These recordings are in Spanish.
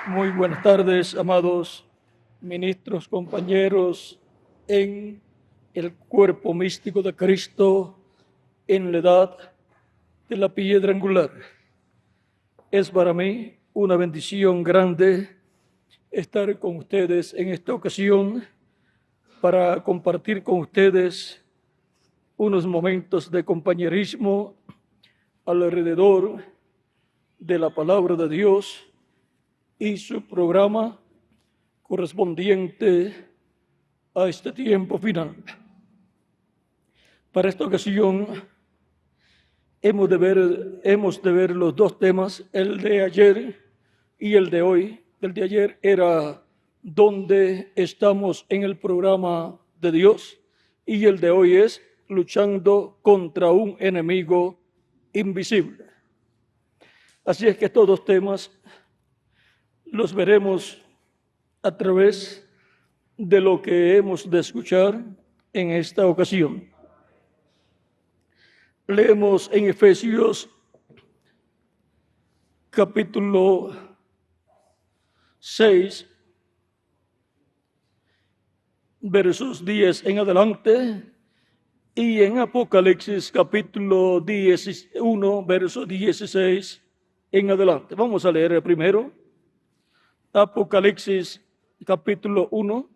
Muy buenas tardes, amados ministros, compañeros en el cuerpo místico de Cristo en la edad de la piedra angular. Es para mí una bendición grande estar con ustedes en esta ocasión para compartir con ustedes unos momentos de compañerismo alrededor de la palabra de Dios y su programa correspondiente a este tiempo final. Para esta ocasión hemos de ver los dos temas, el de ayer y el de hoy. El de ayer era ¿dónde estamos en el programa de Dios? Y el de hoy es luchando contra un enemigo invisible. Así es que estos dos temas los veremos a través de lo que hemos de escuchar en esta ocasión. Leemos en Efesios capítulo 6, versos 10 en adelante, y en Apocalipsis capítulo 1, verso 16 en adelante. Vamos a leer primero Apocalipsis capítulo 1,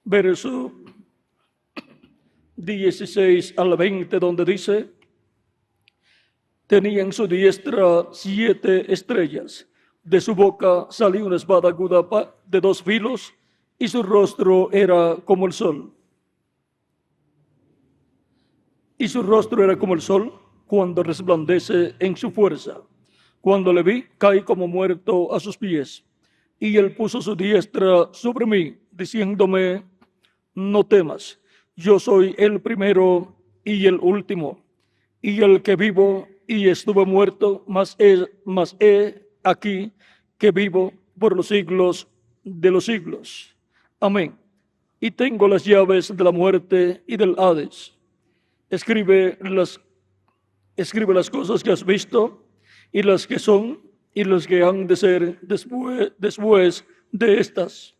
verso 16 al 20, donde dice: tenía en su diestra 7 estrellas, de su boca salió una espada aguda de 2 filos, y su rostro era como el sol. Y su rostro era como el sol cuando resplandece en su fuerza. Cuando le vi, caí como muerto a sus pies. Y él puso su diestra sobre mí, diciéndome: no temas, yo soy el primero y el último, y el que vivo y estuve muerto, mas he aquí que vivo por los siglos de los siglos. Amén. Y tengo las llaves de la muerte y del Hades. Escribe las cosas que has visto, y las que son, y las que han de ser después de estas.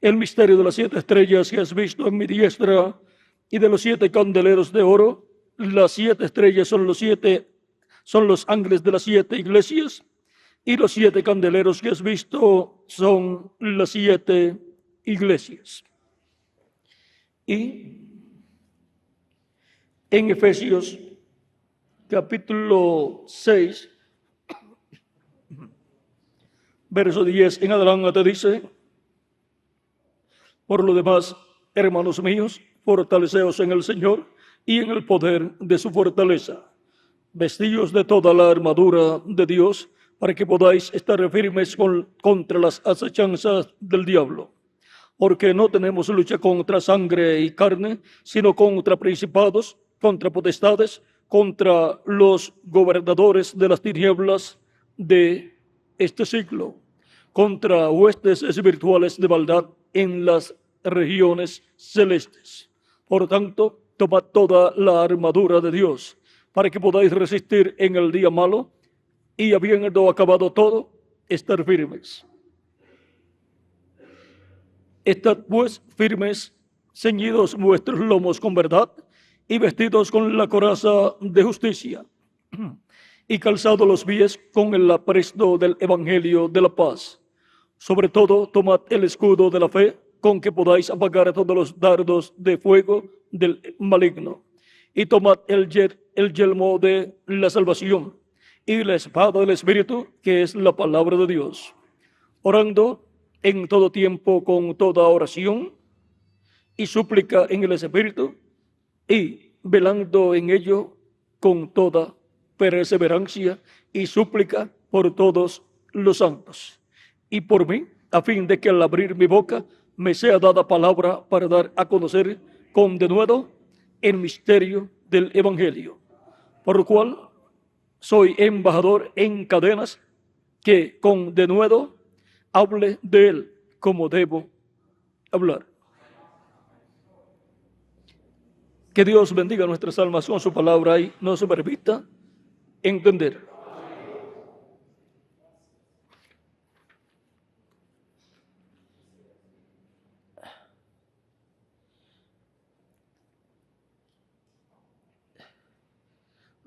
El misterio de las 7 estrellas que has visto en mi diestra, y de los 7 candeleros de oro. Las 7 estrellas son los ángeles de las 7 iglesias, y los 7 candeleros que has visto son las 7 iglesias. Y en Efesios capítulo 6, verso 10 en adelante dice: por lo demás, hermanos míos, fortaleceos en el Señor y en el poder de su fortaleza. Vestíos de toda la armadura de Dios, para que podáis estar firmes contra las acechanzas del diablo. Porque no tenemos lucha contra sangre y carne, sino contra principados, contra potestades, contra los gobernadores de las tinieblas de este siglo, contra huestes espirituales de maldad en las regiones celestes. Por tanto, tomad toda la armadura de Dios, para que podáis resistir en el día malo, y habiendo acabado todo, estar firmes. Estad pues firmes, ceñidos vuestros lomos con verdad, y vestidos con la coraza de justicia, y calzados los pies con el apresto del evangelio de la paz. Sobre todo, tomad el escudo de la fe, con que podáis apagar todos los dardos de fuego del maligno. Y tomad el yelmo de la salvación, y la espada del Espíritu, que es la palabra de Dios, orando en todo tiempo con toda oración y súplica en el Espíritu, y velando en ello con toda perseverancia y súplica por todos los santos, y por mí, a fin de que al abrir mi boca me sea dada palabra para dar a conocer con denuedo el misterio del Evangelio, por lo cual soy embajador en cadenas, que con denuedo hable de él como debo hablar. Que Dios bendiga nuestras almas con su palabra y nos permita entender.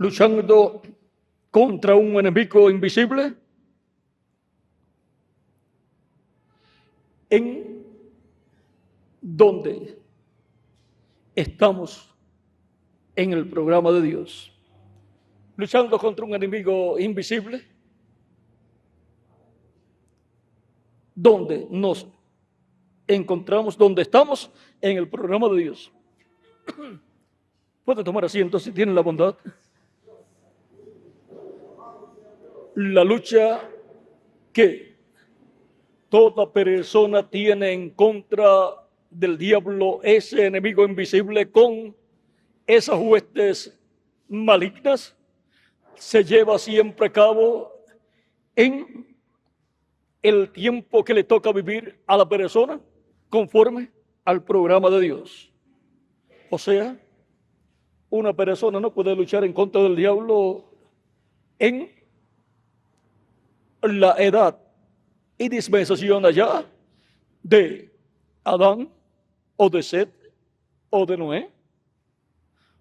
luchando contra un enemigo invisible? ¿En dónde estamos en el programa de Dios? ¿Luchando contra un enemigo invisible? ¿Dónde nos encontramos? ¿Dónde estamos en el programa de Dios? Puede tomar asiento si tienen la bondad. La lucha que toda persona tiene en contra del diablo, ese enemigo invisible, con esas huestes malignas, se lleva siempre a cabo en el tiempo que le toca vivir a la persona conforme al programa de Dios. O sea, una persona no puede luchar en contra del diablo en la edad y dispensación allá de Adán o de Set o de Noé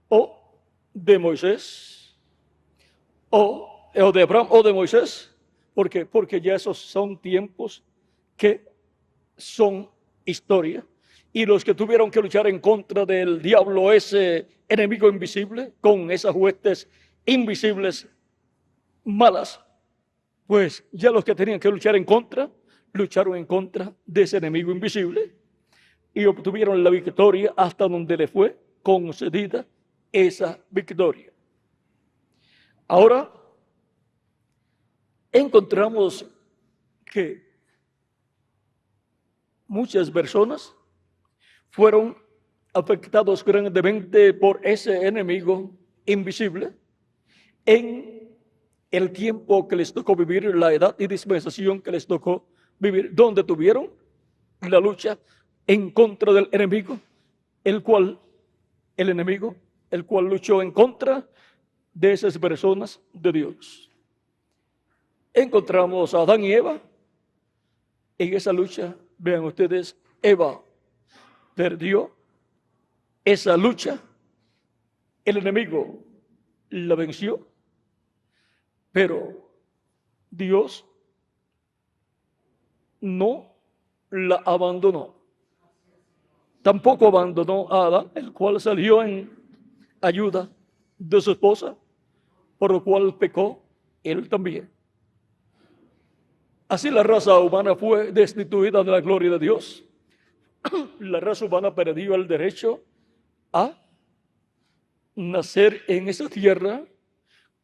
o de Moisés o de Abraham o de Moisés. ¿Por qué? Porque ya esos son tiempos que son historia. Y los que tuvieron que luchar en contra del diablo, ese enemigo invisible, con esas huestes invisibles malas, pues ya los que tenían que luchar en contra, lucharon en contra de ese enemigo invisible y obtuvieron la victoria hasta donde le fue concedida esa victoria. Ahora encontramos que muchas personas fueron afectados grandemente por ese enemigo invisible en el tiempo que les tocó vivir, la edad y dispensación que les tocó vivir, donde tuvieron la lucha en contra del enemigo, el cual luchó en contra de esas personas de Dios. Encontramos a Adán y Eva en esa lucha. Vean ustedes, Eva perdió esa lucha, el enemigo la venció, pero Dios no la abandonó. Tampoco abandonó a Adán, el cual salió en ayuda de su esposa, por lo cual pecó él también. Así la raza humana fue destituida de la gloria de Dios. La raza humana perdió el derecho a nacer en esa tierra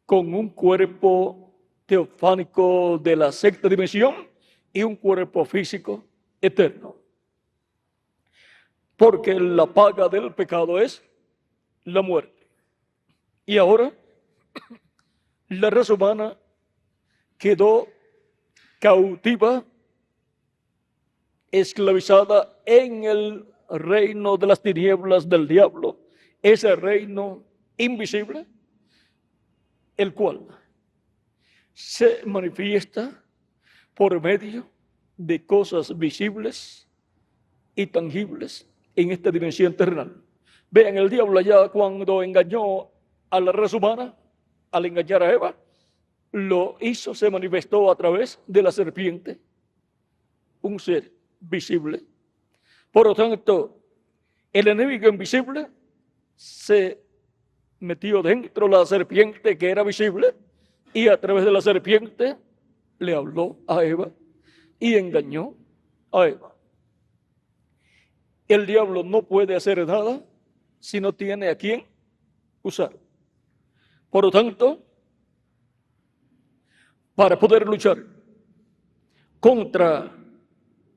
con un cuerpo teofánico de la sexta dimensión y un cuerpo físico eterno. Porque la paga del pecado es la muerte. Y ahora la raza humana quedó cautiva, esclavizada en el reino de las tinieblas del diablo, ese reino invisible, el cual se manifiesta por medio de cosas visibles y tangibles en esta dimensión terrenal. Vean, el diablo allá cuando engañó a la raza humana, al engañar a Eva, lo hizo, se manifestó a través de la serpiente, un ser visible. Por lo tanto, el enemigo invisible se metió dentro de la serpiente que era visible y a través de la serpiente le habló a Eva y engañó a Eva. El diablo no puede hacer nada si no tiene a quién usar. Por lo tanto, para poder luchar contra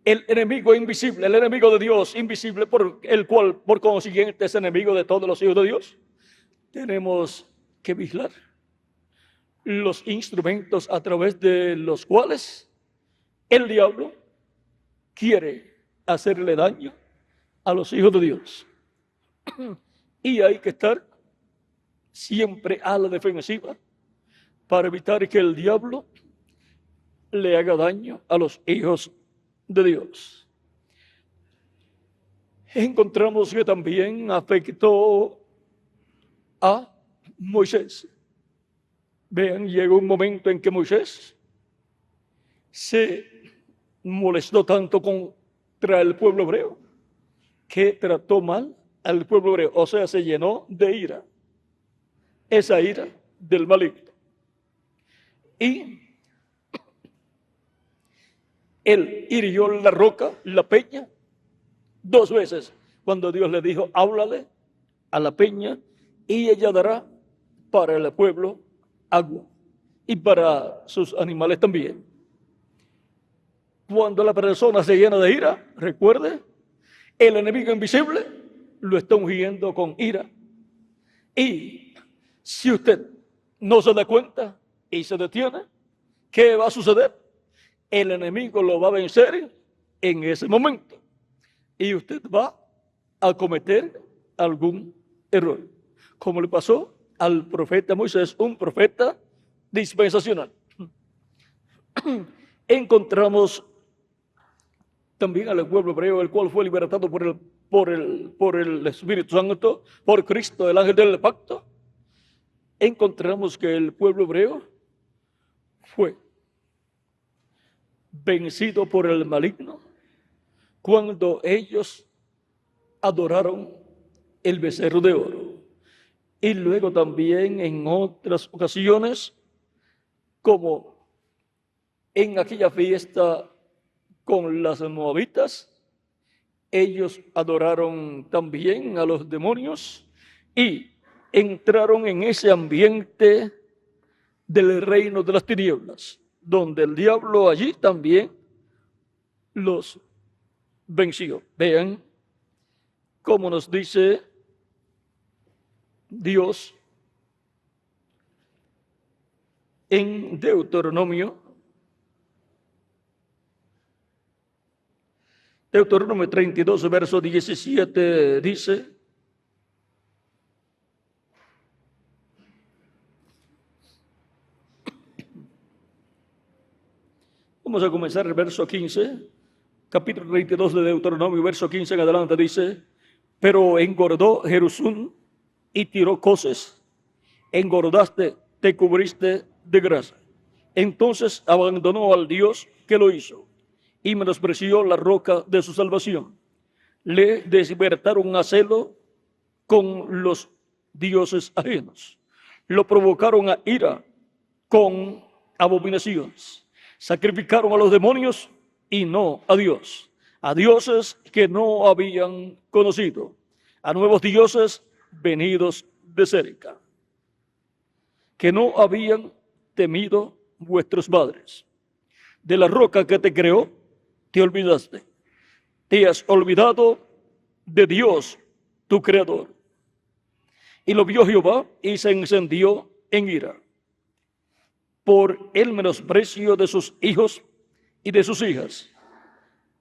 el enemigo invisible, el enemigo de Dios invisible, por el cual, por consiguiente, es enemigo de todos los hijos de Dios, tenemos que vigilar los instrumentos a través de los cuales el diablo quiere hacerle daño a los hijos de Dios. Y hay que estar siempre a la defensiva para evitar que el diablo le haga daño a los hijos de Dios. Encontramos que también afectó a Moisés. Vean, llegó un momento en que Moisés se molestó tanto contra el pueblo hebreo que trató mal al pueblo hebreo, o sea, se llenó de ira, esa ira del maligno. Y él hirió la roca, la peña, 2 veces, cuando Dios le dijo, háblale a la peña y ella dará para el pueblo agua y para sus animales también. Cuando la persona se llena de ira, recuerde, el enemigo invisible lo está ungiendo con ira. Y si usted no se da cuenta y se detiene, ¿qué va a suceder? El enemigo lo va a vencer en ese momento. Y usted va a cometer algún error. Como le pasó al profeta Moisés, un profeta dispensacional. Encontramos también al pueblo hebreo, el cual fue libertado por el Espíritu Santo, por Cristo, el ángel del pacto. Encontramos que el pueblo hebreo fue vencido por el maligno cuando ellos adoraron el becerro de oro. Y luego también en otras ocasiones, como en aquella fiesta con las moabitas, ellos adoraron también a los demonios y entraron en ese ambiente del reino de las tinieblas, donde el diablo allí también los venció. Vean cómo nos dice Dios en Deuteronomio 32, verso 17, dice: vamos a comenzar el verso 15, capítulo 32 de Deuteronomio, verso 15 en adelante, dice: pero engordó Jerusún y tiró coces, engordaste, te cubriste de grasa. Entonces abandonó al Dios que lo hizo y menospreció la roca de su salvación. Le despertaron a celo con los dioses ajenos. Lo provocaron a ira con abominaciones. Sacrificaron a los demonios y no a Dios, a dioses que no habían conocido, a nuevos dioses venidos de cerca, que no habían temido vuestros padres. De la roca que te creó, te olvidaste. Te has olvidado de Dios, tu creador. Y lo vio Jehová y se encendió en ira por el menosprecio de sus hijos y de sus hijas.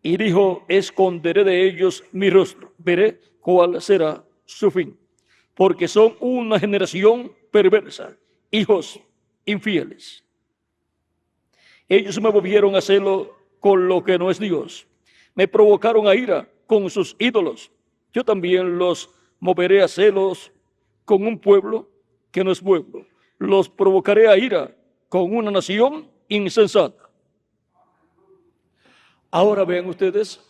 Y dijo: esconderé de ellos mi rostro, veré cuál será su fin. Porque son una generación perversa, hijos infieles. Ellos me movieron a celo con lo que no es Dios. Me provocaron a ira con sus ídolos. Yo también los moveré a celos con un pueblo que no es pueblo. Los provocaré a ira con una nación insensata. Ahora vean ustedes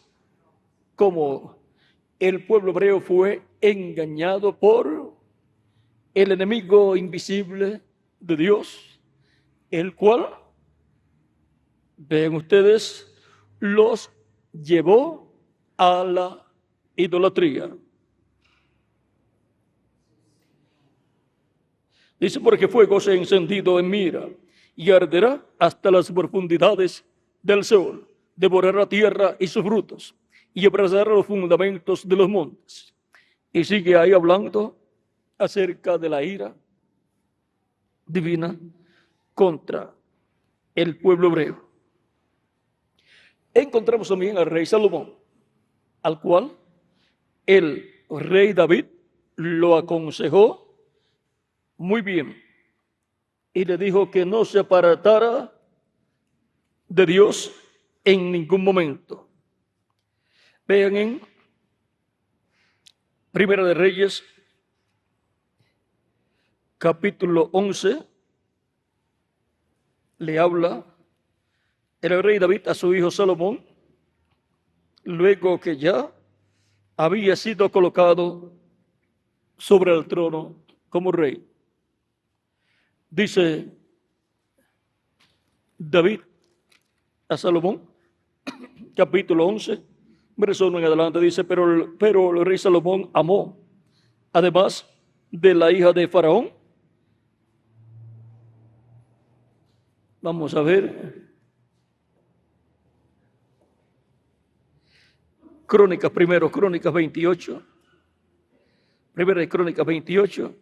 cómo el pueblo hebreo fue engañado por el enemigo invisible de Dios, el cual, vean ustedes, los llevó a la idolatría. Dice: porque fuego se ha encendido en mi ira y arderá hasta las profundidades del Seol. Devorará tierra y sus frutos y abrazará los fundamentos de los montes. Y sigue ahí hablando acerca de la ira divina contra el pueblo hebreo. Encontramos también al rey Salomón, al cual el rey David lo aconsejó muy bien y le dijo que no se apartara de Dios en ningún momento. Vean en Primera de Reyes, capítulo 11, le habla el rey David a su hijo Salomón, luego que ya había sido colocado sobre el trono como rey. Dice David a Salomón, capítulo 11, verso 1 en adelante, dice, pero el rey Salomón amó, además de la hija de Faraón. Vamos a ver. Crónicas 28. Primera de Crónicas 28.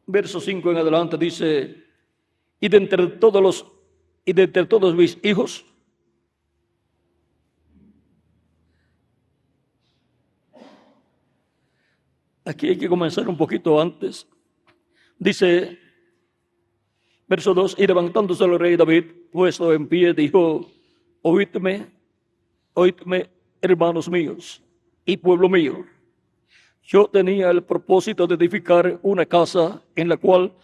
Verso 5 en adelante dice, y de entre todos mis hijos, aquí hay que comenzar un poquito antes. Dice, verso 2, y levantándose el rey David, puesto en pie, dijo, oídme, hermanos míos y pueblo mío. Yo tenía el propósito de edificar una casa en la cual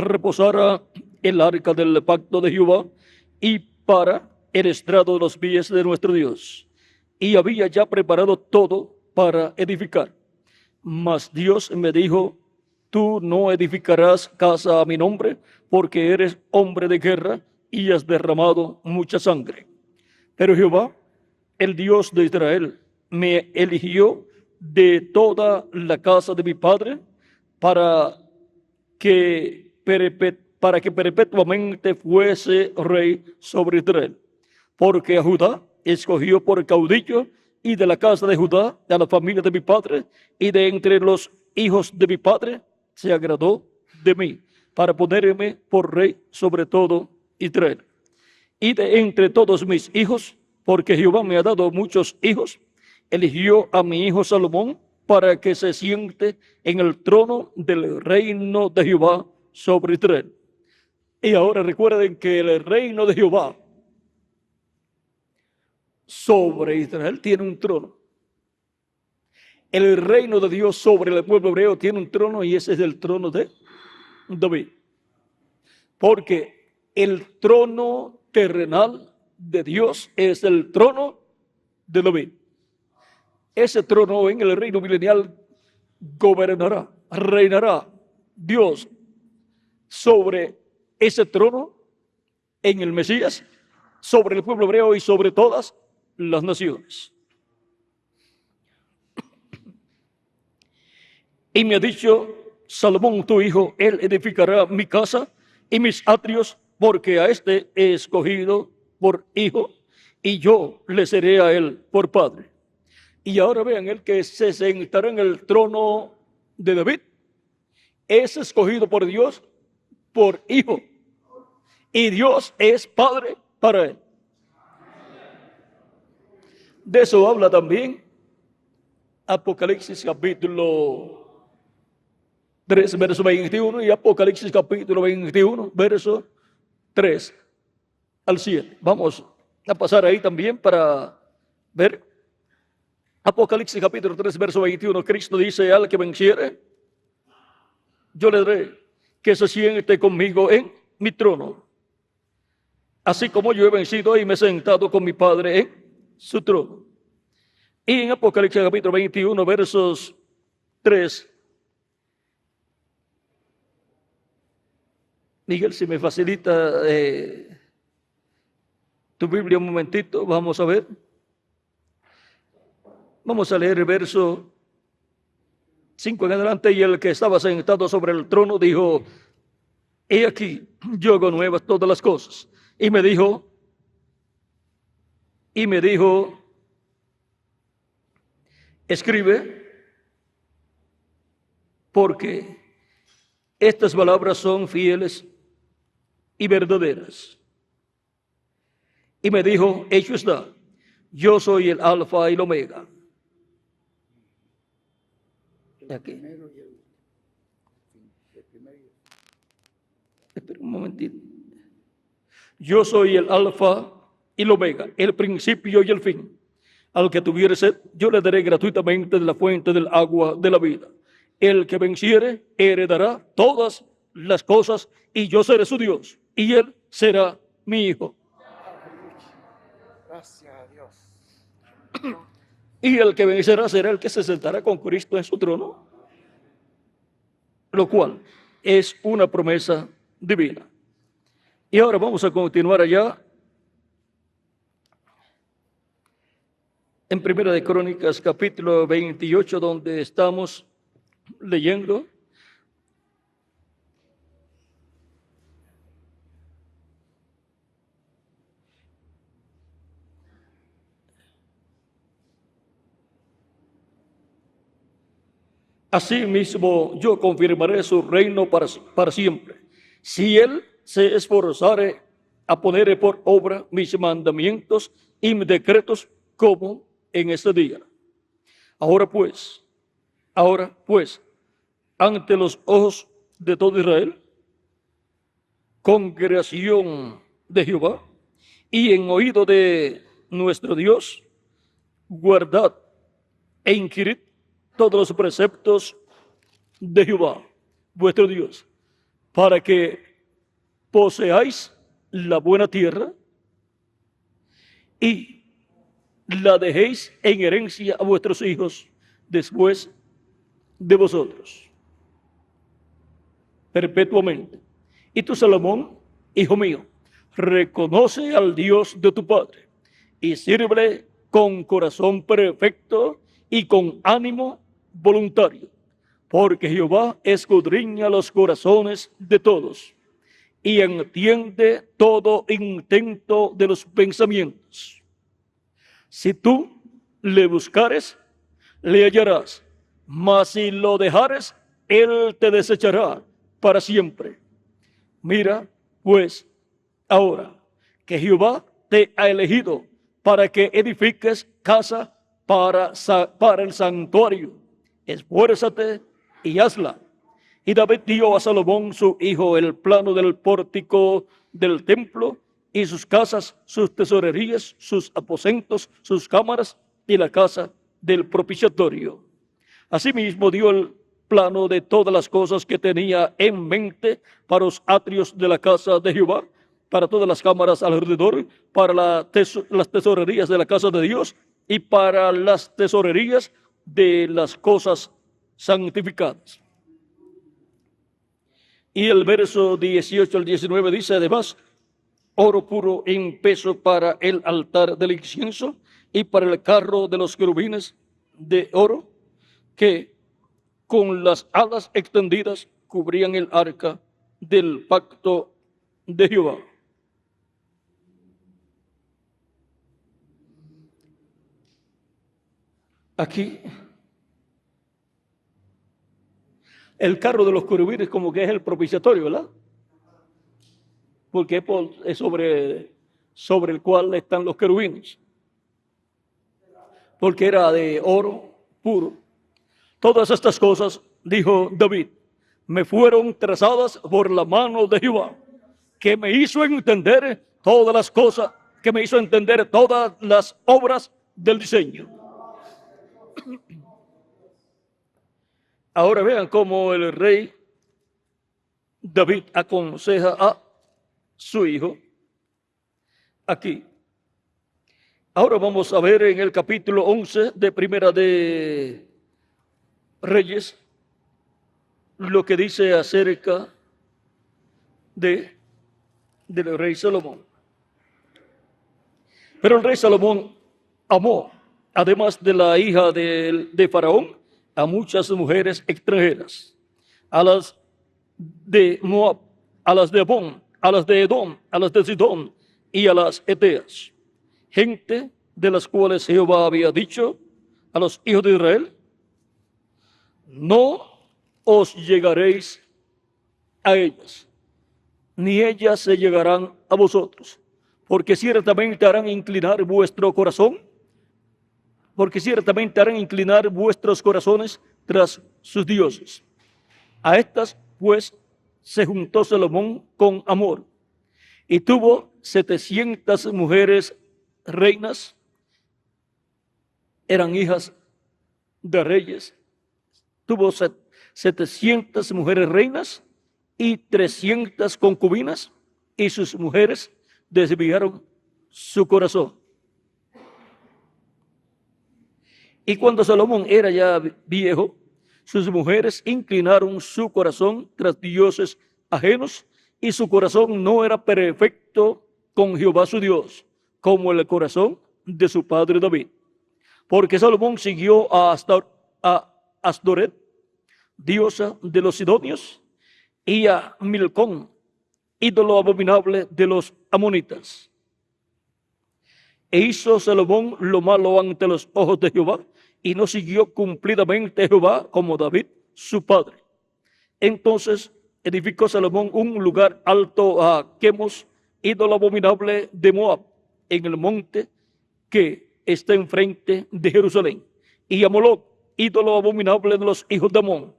reposara el arca del pacto de Jehová y para el estrado de los pies de nuestro Dios. Y había ya preparado todo para edificar. Mas Dios me dijo, tú no edificarás casa a mi nombre, porque eres hombre de guerra y has derramado mucha sangre. Pero Jehová, el Dios de Israel, me eligió de toda la casa de mi padre para que perpetuamente fuese rey sobre Israel. Porque a Judá escogió por caudillo, y de la casa de Judá, de la familia de mi padre, y de entre los hijos de mi padre, se agradó de mí, para ponerme por rey sobre todo Israel. Y de entre todos mis hijos, porque Jehová me ha dado muchos hijos, eligió a mi hijo Salomón para que se siente en el trono del reino de Jehová sobre Israel. Y ahora recuerden que el reino de Jehová sobre Israel tiene un trono. El reino de Dios sobre el pueblo hebreo tiene un trono, y ese es el trono de David. Porque el trono terrenal de Dios es el trono de David. Ese trono en el reino milenial gobernará, reinará Dios sobre ese trono en el Mesías, sobre el pueblo hebreo y sobre todas las naciones. Y me ha dicho, Salomón tu hijo, él edificará mi casa y mis atrios, porque a este he escogido por hijo, y yo le seré a él por padre. Y ahora vean, el que se sentará en el trono de David es escogido por Dios por hijo, y Dios es padre para él. De eso habla también Apocalipsis capítulo 3, verso 21, y Apocalipsis capítulo 21, verso 3 al 7. Vamos a pasar ahí también para ver. Apocalipsis capítulo 3, verso 21, Cristo dice, al que venciere, yo le daré que se siente conmigo en mi trono, así como yo he vencido y me he sentado con mi Padre en su trono. Y en Apocalipsis capítulo 21, versos 3. Miguel, si me facilita tu Biblia un momentito, vamos a ver. Vamos a leer el verso 5 en adelante. Y el que estaba sentado sobre el trono dijo, he aquí, yo hago nuevas todas las cosas. Y me dijo, escribe, porque estas palabras son fieles y verdaderas. Y me dijo, hecho está, yo soy el alfa y el omega. Aquí. Espera un momentito. Yo soy el alfa y el omega, el principio y el fin. Al que tuviere sed, yo le daré gratuitamente de la fuente del agua de la vida. El que venciere heredará todas las cosas y yo seré su Dios y él será mi hijo. Gracias a Dios. Y el que vencerá será el que se sentará con Cristo en su trono, lo cual es una promesa divina. Y ahora vamos a continuar allá en Primera de Crónicas, capítulo 28, donde estamos leyendo. Asimismo, yo confirmaré su reino para siempre. Si él se esforzare a poner por obra mis mandamientos y mis decretos como en este día. Ahora pues, ante los ojos de todo Israel, congregación de Jehová, y en oído de nuestro Dios, guardad e inquirid todos los preceptos de Jehová, vuestro Dios, para que poseáis la buena tierra y la dejéis en herencia a vuestros hijos después de vosotros, perpetuamente. Y tú, Salomón, hijo mío, reconoce al Dios de tu padre y sírvele con corazón perfecto y con ánimo voluntario, porque Jehová escudriña los corazones de todos y entiende todo intento de los pensamientos. Si tú le buscares, le hallarás, mas si lo dejares, él te desechará para siempre. Mira, pues, ahora que Jehová te ha elegido para que edifiques casa para el santuario, esfuérzate y hazla. Y David dio a Salomón su hijo el plano del pórtico del templo y sus casas, sus tesorerías, sus aposentos, sus cámaras y la casa del propiciatorio. Asimismo dio el plano de todas las cosas que tenía en mente para los atrios de la casa de Jehová, para todas las cámaras alrededor, para las tesorerías de la casa de Dios y para las tesorerías de las cosas santificadas. Y el verso 18 al 19 dice, además, oro puro en peso para el altar del incienso y para el carro de los querubines de oro, que con las alas extendidas cubrían el arca del pacto de Jehová. Aquí, el carro de los querubines como que es el propiciatorio, ¿verdad? Porque es sobre el cual están los querubines. Porque era de oro puro. Todas estas cosas, dijo David, me fueron trazadas por la mano de Jehová, que me hizo entender todas las cosas, que me hizo entender todas las obras del diseño. Ahora vean cómo el rey David aconseja a su hijo aquí. Ahora vamos a ver en el capítulo 11 de Primera de Reyes lo que dice acerca del rey Salomón. Pero el rey Salomón amó, además de la hija de Faraón, a muchas mujeres extranjeras, a las de Moab, a las de Amón, a las de Edom, a las de Sidón y a las Eteas, gente de las cuales Jehová había dicho a los hijos de Israel, no os llegaréis a ellas, ni ellas se llegarán a vosotros, porque ciertamente harán inclinar vuestro corazón, porque ciertamente harán inclinar vuestros corazones tras sus dioses. A estas, pues, se juntó Salomón con Amor y tuvo 700 mujeres reinas, eran hijas de reyes. Tuvo 700 mujeres reinas y 300 concubinas, y sus mujeres desviaron su corazón. Y cuando Salomón era ya viejo, sus mujeres inclinaron su corazón tras dioses ajenos, y su corazón no era perfecto con Jehová su Dios, como el corazón de su padre David. Porque Salomón siguió a Asdoret, diosa de los sidonios, y a Milcón, ídolo abominable de los amonitas. E hizo Salomón lo malo ante los ojos de Jehová, y no siguió cumplidamente a Jehová como David, su padre. Entonces edificó Salomón un lugar alto a Quemos, ídolo abominable de Moab, en el monte que está enfrente de Jerusalén, y a Moloc, ídolo abominable de los hijos de Amón.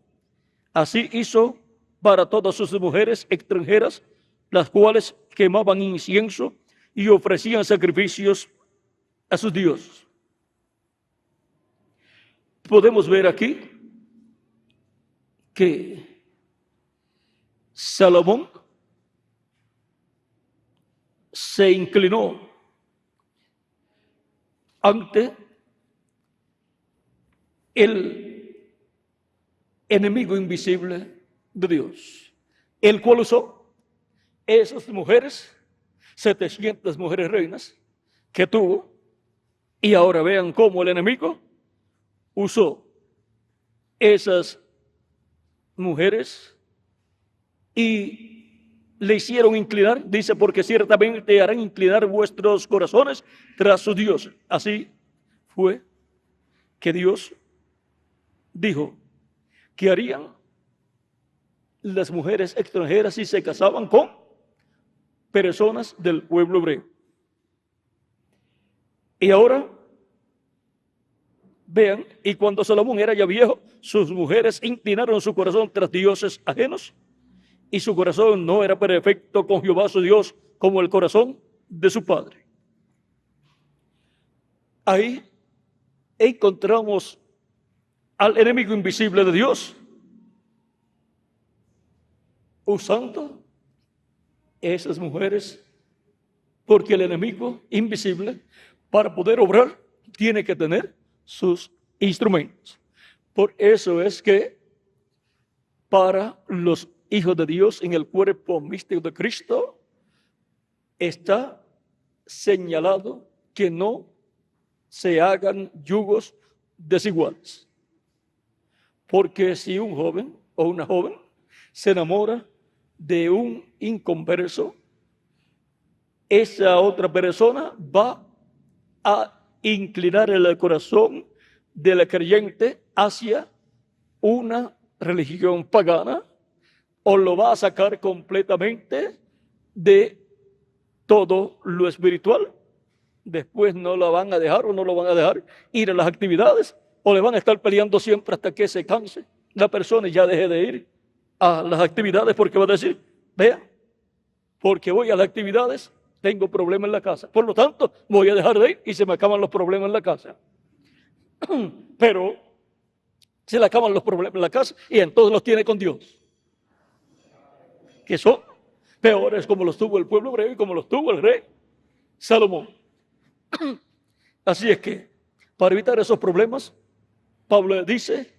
Así hizo para todas sus mujeres extranjeras, las cuales quemaban incienso y ofrecían sacrificios a sus dioses. Podemos ver aquí que Salomón se inclinó ante el enemigo invisible de Dios, el cual usó esas mujeres, 700 mujeres reinas que tuvo, y ahora vean cómo el enemigo usó esas mujeres y le hicieron inclinar, dice, porque ciertamente harán inclinar vuestros corazones tras su Dios. Así fue que Dios dijo que harían las mujeres extranjeras si se casaban con personas del pueblo hebreo. Y ahora, vean, y cuando Salomón era ya viejo, sus mujeres inclinaron su corazón tras dioses ajenos, y su corazón no era perfecto con Jehová su Dios como el corazón de su padre. Ahí encontramos al enemigo invisible de Dios usando esas mujeres, porque el enemigo invisible, para poder obrar, tiene que tener sus instrumentos. Por eso es que para los hijos de Dios en el cuerpo místico de Cristo está señalado que no se hagan yugos desiguales. Porque si un joven o una joven se enamora de un inconverso, esa otra persona va a inclinar el corazón del creyente hacia una religión pagana, o lo va a sacar completamente de todo lo espiritual. Después no lo van a dejar o no lo van a dejar ir a las actividades, o le van a estar peleando siempre hasta que se canse la persona y ya deje de ir a las actividades, porque va a decir, vea, porque voy a las actividades tengo problemas en la casa, por lo tanto voy a dejar de ir y se me acaban los problemas en la casa. Pero se le acaban los problemas en la casa y entonces los tiene con Dios, que son peores como los tuvo el pueblo hebreo y como los tuvo el rey Salomón. Así es que para evitar esos problemas, Pablo dice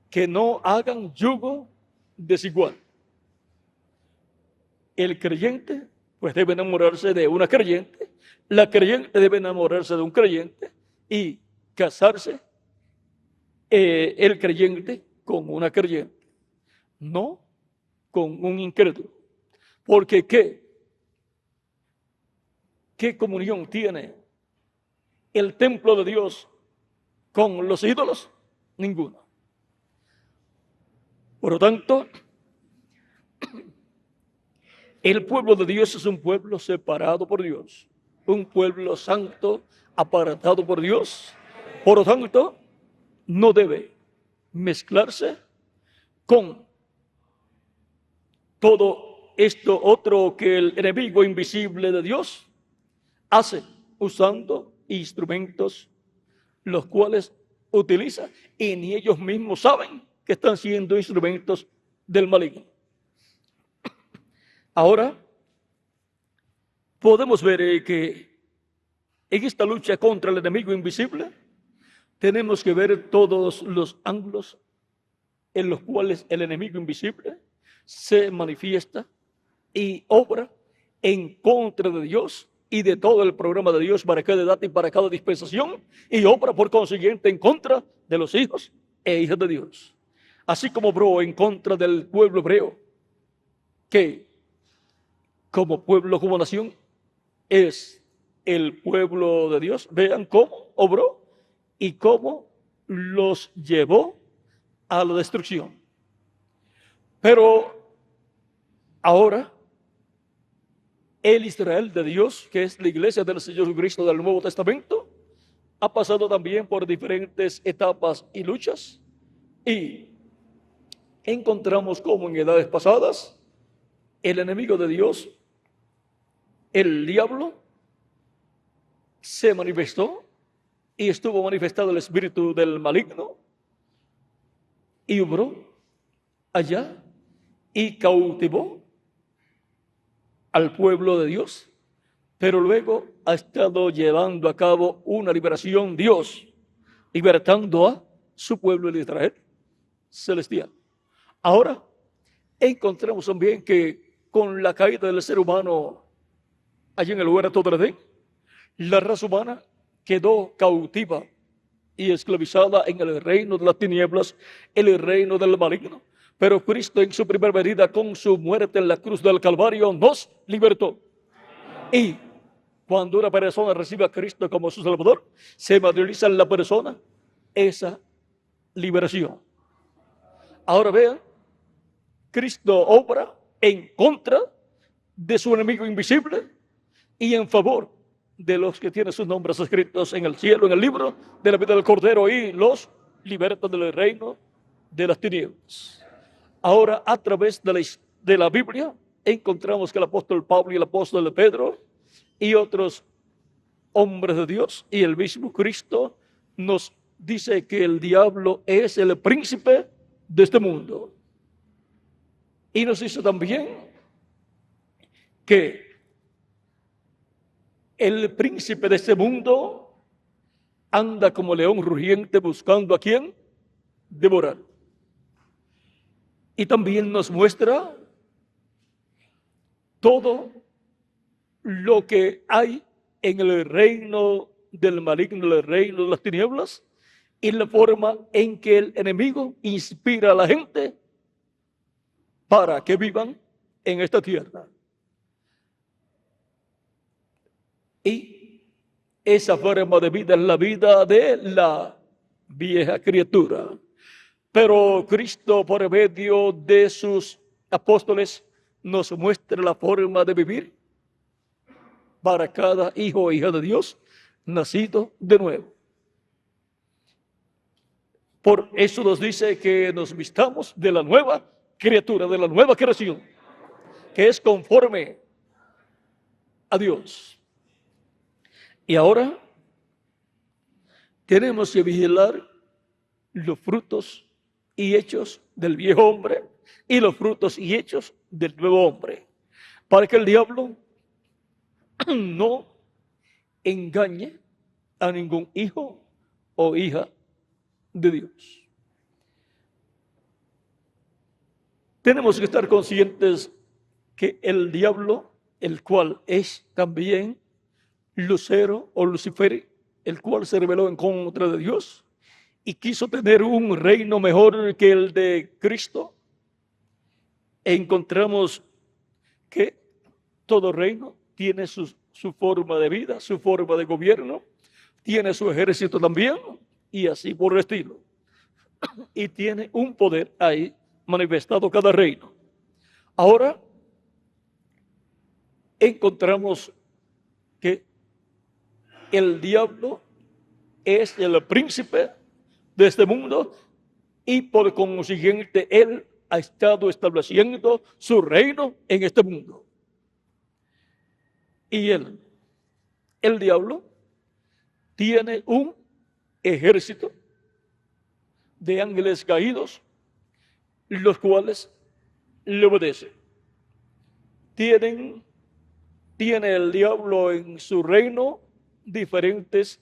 que no hagan yugo desigual. El creyente pues debe enamorarse de una creyente, la creyente debe enamorarse de un creyente y casarse el creyente con una creyente, no con un incrédulo. Porque ¿qué comunión tiene el templo de Dios con los ídolos? Ninguna. Por lo tanto, el pueblo de Dios es un pueblo separado por Dios, un pueblo santo, apartado por Dios. Por lo tanto, no debe mezclarse con todo esto otro que el enemigo invisible de Dios hace usando instrumentos los cuales utiliza y ni ellos mismos saben que están siendo instrumentos del maligno. Ahora podemos ver que en esta lucha contra el enemigo invisible tenemos que ver todos los ángulos en los cuales el enemigo invisible se manifiesta y obra en contra de Dios y de todo el programa de Dios para cada edad y para cada dispensación, y obra por consiguiente en contra de los hijos e hijas de Dios. Así como obró en contra del pueblo hebreo, que como pueblo, como nación, es el pueblo de Dios. Vean cómo obró y cómo los llevó a la destrucción. Pero ahora el Israel de Dios, que es la iglesia del Señor Jesucristo del Nuevo Testamento, ha pasado también por diferentes etapas y luchas, y encontramos como en edades pasadas el enemigo de Dios, el diablo, se manifestó y estuvo manifestado el espíritu del maligno y obró allá y cautivó al pueblo de Dios, pero luego ha estado llevando a cabo una liberación Dios, libertando a su pueblo de Israel celestial. Ahora encontramos también que con la caída del ser humano allí en el huerto del Edén, la raza humana quedó cautiva y esclavizada en el reino de las tinieblas, en el reino del maligno. Pero Cristo en su primera venida con su muerte en la cruz del Calvario nos libertó. Y cuando una persona recibe a Cristo como su Salvador, se materializa en la persona esa liberación. Ahora vean, Cristo obra en contra de su enemigo invisible y en favor de los que tienen sus nombres escritos en el cielo, en el libro de la vida del Cordero, y los liberta del reino de las tinieblas. Ahora, a través de la Biblia, encontramos que el apóstol Pablo y el apóstol Pedro y otros hombres de Dios y el mismo Cristo nos dice que el diablo es el príncipe de este mundo. Y nos dice también que el príncipe de este mundo anda como león rugiente buscando a quien devorar. Y también nos muestra todo lo que hay en el reino del maligno, el reino de las tinieblas, y la forma en que el enemigo inspira a la gente para que vivan en esta tierra. Y esa forma de vida es la vida de la vieja criatura. Pero Cristo, por medio de sus apóstoles, nos muestra la forma de vivir para cada hijo o hija de Dios nacido de nuevo. Por eso nos dice que nos vistamos de la nueva criatura, de la nueva creación, que es conforme a Dios. Y ahora tenemos que vigilar los frutos y hechos del viejo hombre y los frutos y hechos del nuevo hombre, para que el diablo no engañe a ningún hijo o hija de Dios. Tenemos que estar conscientes que el diablo, el cual es también Lucero o Lucifer, el cual se rebeló en contra de Dios y quiso tener un reino mejor que el de Cristo, encontramos que todo reino tiene su forma de vida, su forma de gobierno, tiene su ejército también, y así por el estilo. Y tiene un poder ahí manifestado cada reino. Ahora encontramos que el diablo es el príncipe de este mundo y por consiguiente él ha estado estableciendo su reino en este mundo. Y el diablo, tiene un ejército de ángeles caídos, los cuales le obedecen. Tiene el diablo en su reino diferentes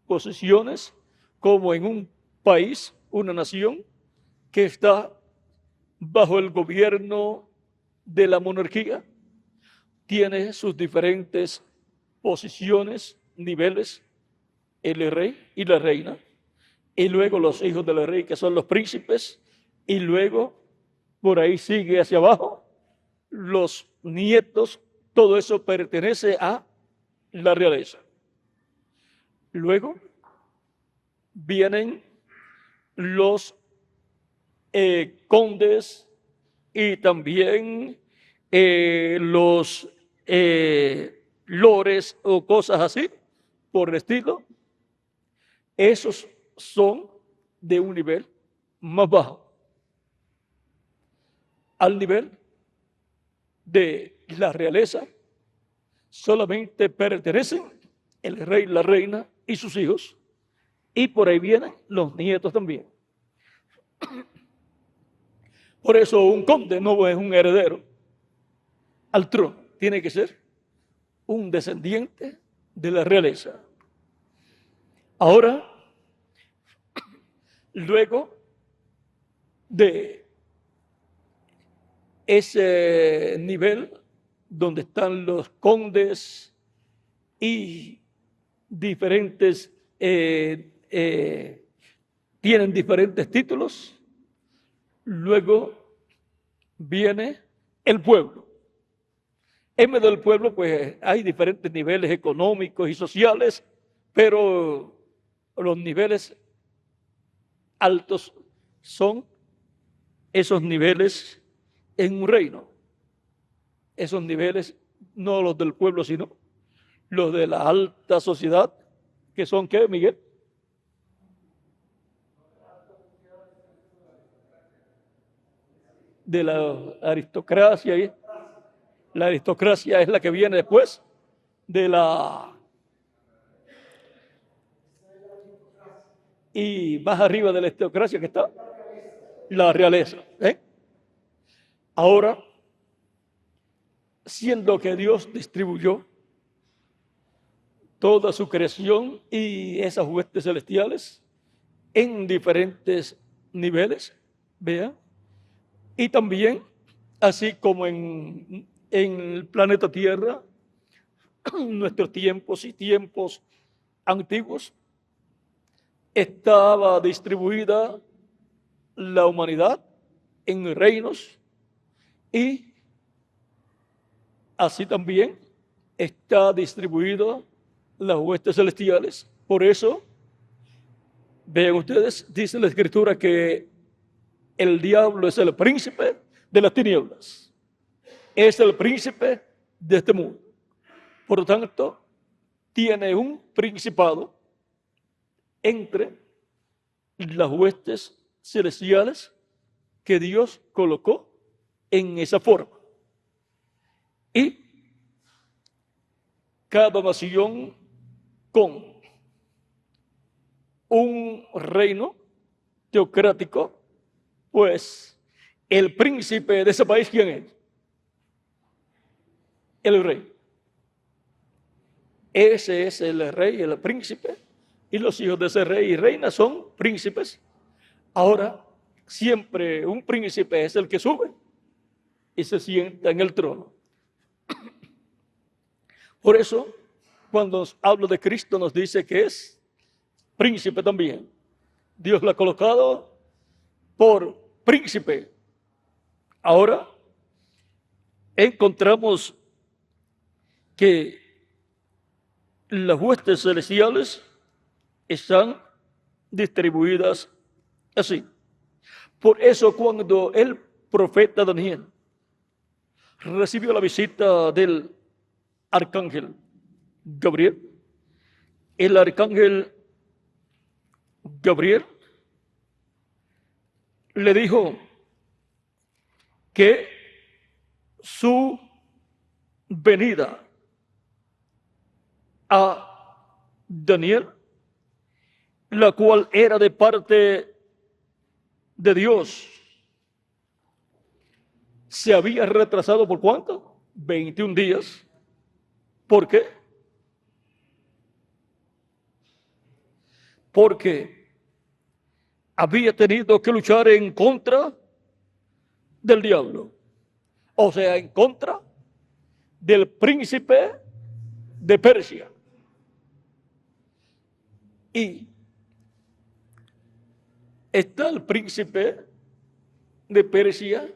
posiciones, como en un país, una nación que está bajo el gobierno de la monarquía. Tiene sus diferentes posiciones, niveles, el rey y la reina, y luego los hijos del rey, que son los príncipes, y luego por ahí sigue hacia abajo los nietos. Todo eso pertenece a la realeza. Luego vienen los condes y también los lores o cosas así por el estilo. Esos son de un nivel más bajo, al nivel de la realeza. Solamente pertenecen el rey, la reina y sus hijos, y por ahí vienen los nietos también. Por eso un conde no es un heredero al trono, tiene que ser un descendiente de la realeza. Ahora, luego de ese nivel donde están los condes y diferentes, tienen diferentes títulos, luego viene el pueblo. En medio del pueblo, pues hay diferentes niveles económicos y sociales, pero los niveles altos son esos niveles en un reino. Esos niveles, no los del pueblo, sino los de la alta sociedad, que son, ¿qué, Miguel? De la aristocracia. La aristocracia es la que viene después de la... Y más arriba de la aristocracia que está la realeza. Ahora, siendo que Dios distribuyó toda su creación y esas huestes celestiales en diferentes niveles, vean, y también, así como en el planeta Tierra, nuestros tiempos y tiempos antiguos, estaba distribuida la humanidad en reinos, y así también está distribuido las huestes celestiales. Por eso, vean ustedes, dice la Escritura que el diablo es el príncipe de las tinieblas, es el príncipe de este mundo. Por lo tanto, tiene un principado entre las huestes celestiales que Dios colocó en esa forma. Y cada nación con un reino teocrático, pues el príncipe de ese país, ¿quién es? El rey. Ese es el rey, el príncipe, y los hijos de ese rey y reina son príncipes. Ahora, siempre un príncipe es el que sube y se sienta en el trono. Por eso, cuando nos habla de Cristo, nos dice que es príncipe también. Dios lo ha colocado por príncipe. Ahora, encontramos que las huestes celestiales están distribuidas así. Por eso, cuando el profeta Daniel recibió la visita del arcángel Gabriel, el arcángel Gabriel le dijo que su venida a Daniel, la cual era de parte de Dios, se había retrasado ¿por cuánto? 21 días. ¿Por qué? Porque había tenido que luchar en contra del diablo, o sea, en contra del príncipe de Persia. Y está el príncipe de Persia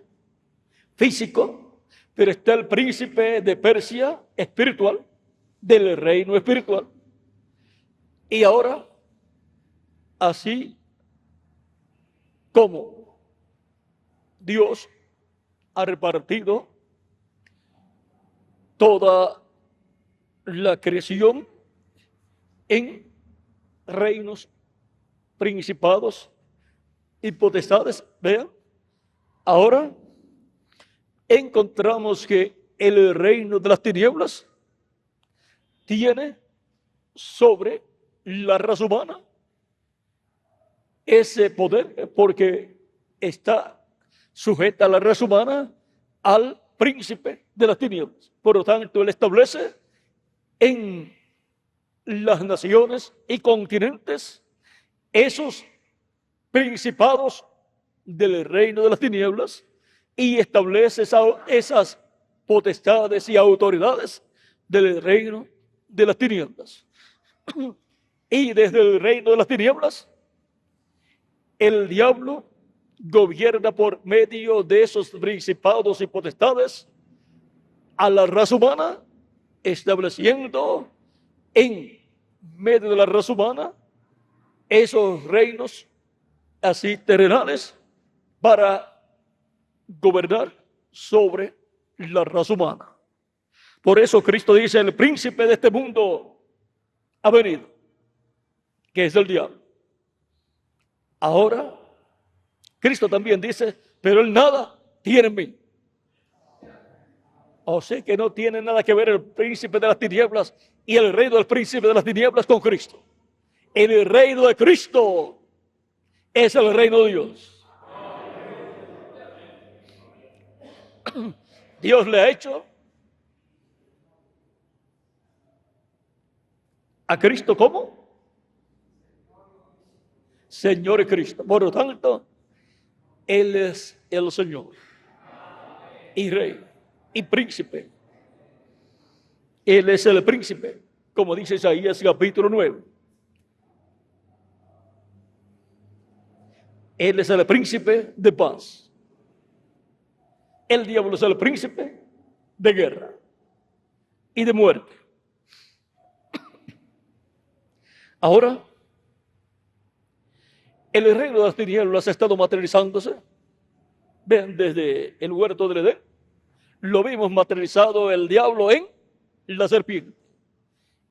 físico, pero está el príncipe de Persia espiritual, del reino espiritual. Y ahora, así como Dios ha repartido toda la creación en reinos, principados y potestades, vean, ahora encontramos que el reino de las tinieblas tiene sobre la raza humana ese poder, porque está sujeta la raza humana al príncipe de las tinieblas. Por lo tanto, él establece en las naciones y continentes esos principados del reino de las tinieblas y establece esas potestades y autoridades del reino de las tinieblas. Y desde el reino de las tinieblas, el diablo gobierna por medio de esos principados y potestades a la raza humana, estableciendo en medio de la raza humana esos reinos así terrenales para gobernar sobre la raza humana. Por eso Cristo dice, el príncipe de este mundo ha venido, que es el diablo. Ahora, Cristo también dice, pero él nada tiene en mí. O sea que no tiene nada que ver el príncipe de las tinieblas y el reino del príncipe de las tinieblas con Cristo. El reino de Cristo es el reino de Dios. Dios le ha hecho a Cristo como Señor y Cristo. Por lo tanto, Él es el Señor y Rey y Príncipe. Él es el Príncipe, como dice Isaías capítulo 9. Él es el Príncipe de paz. El diablo es el príncipe de guerra y de muerte. Ahora, el reino de las tinieblas ha estado materializándose. Vean, desde el huerto del Edén, lo vimos materializado el diablo en la serpiente.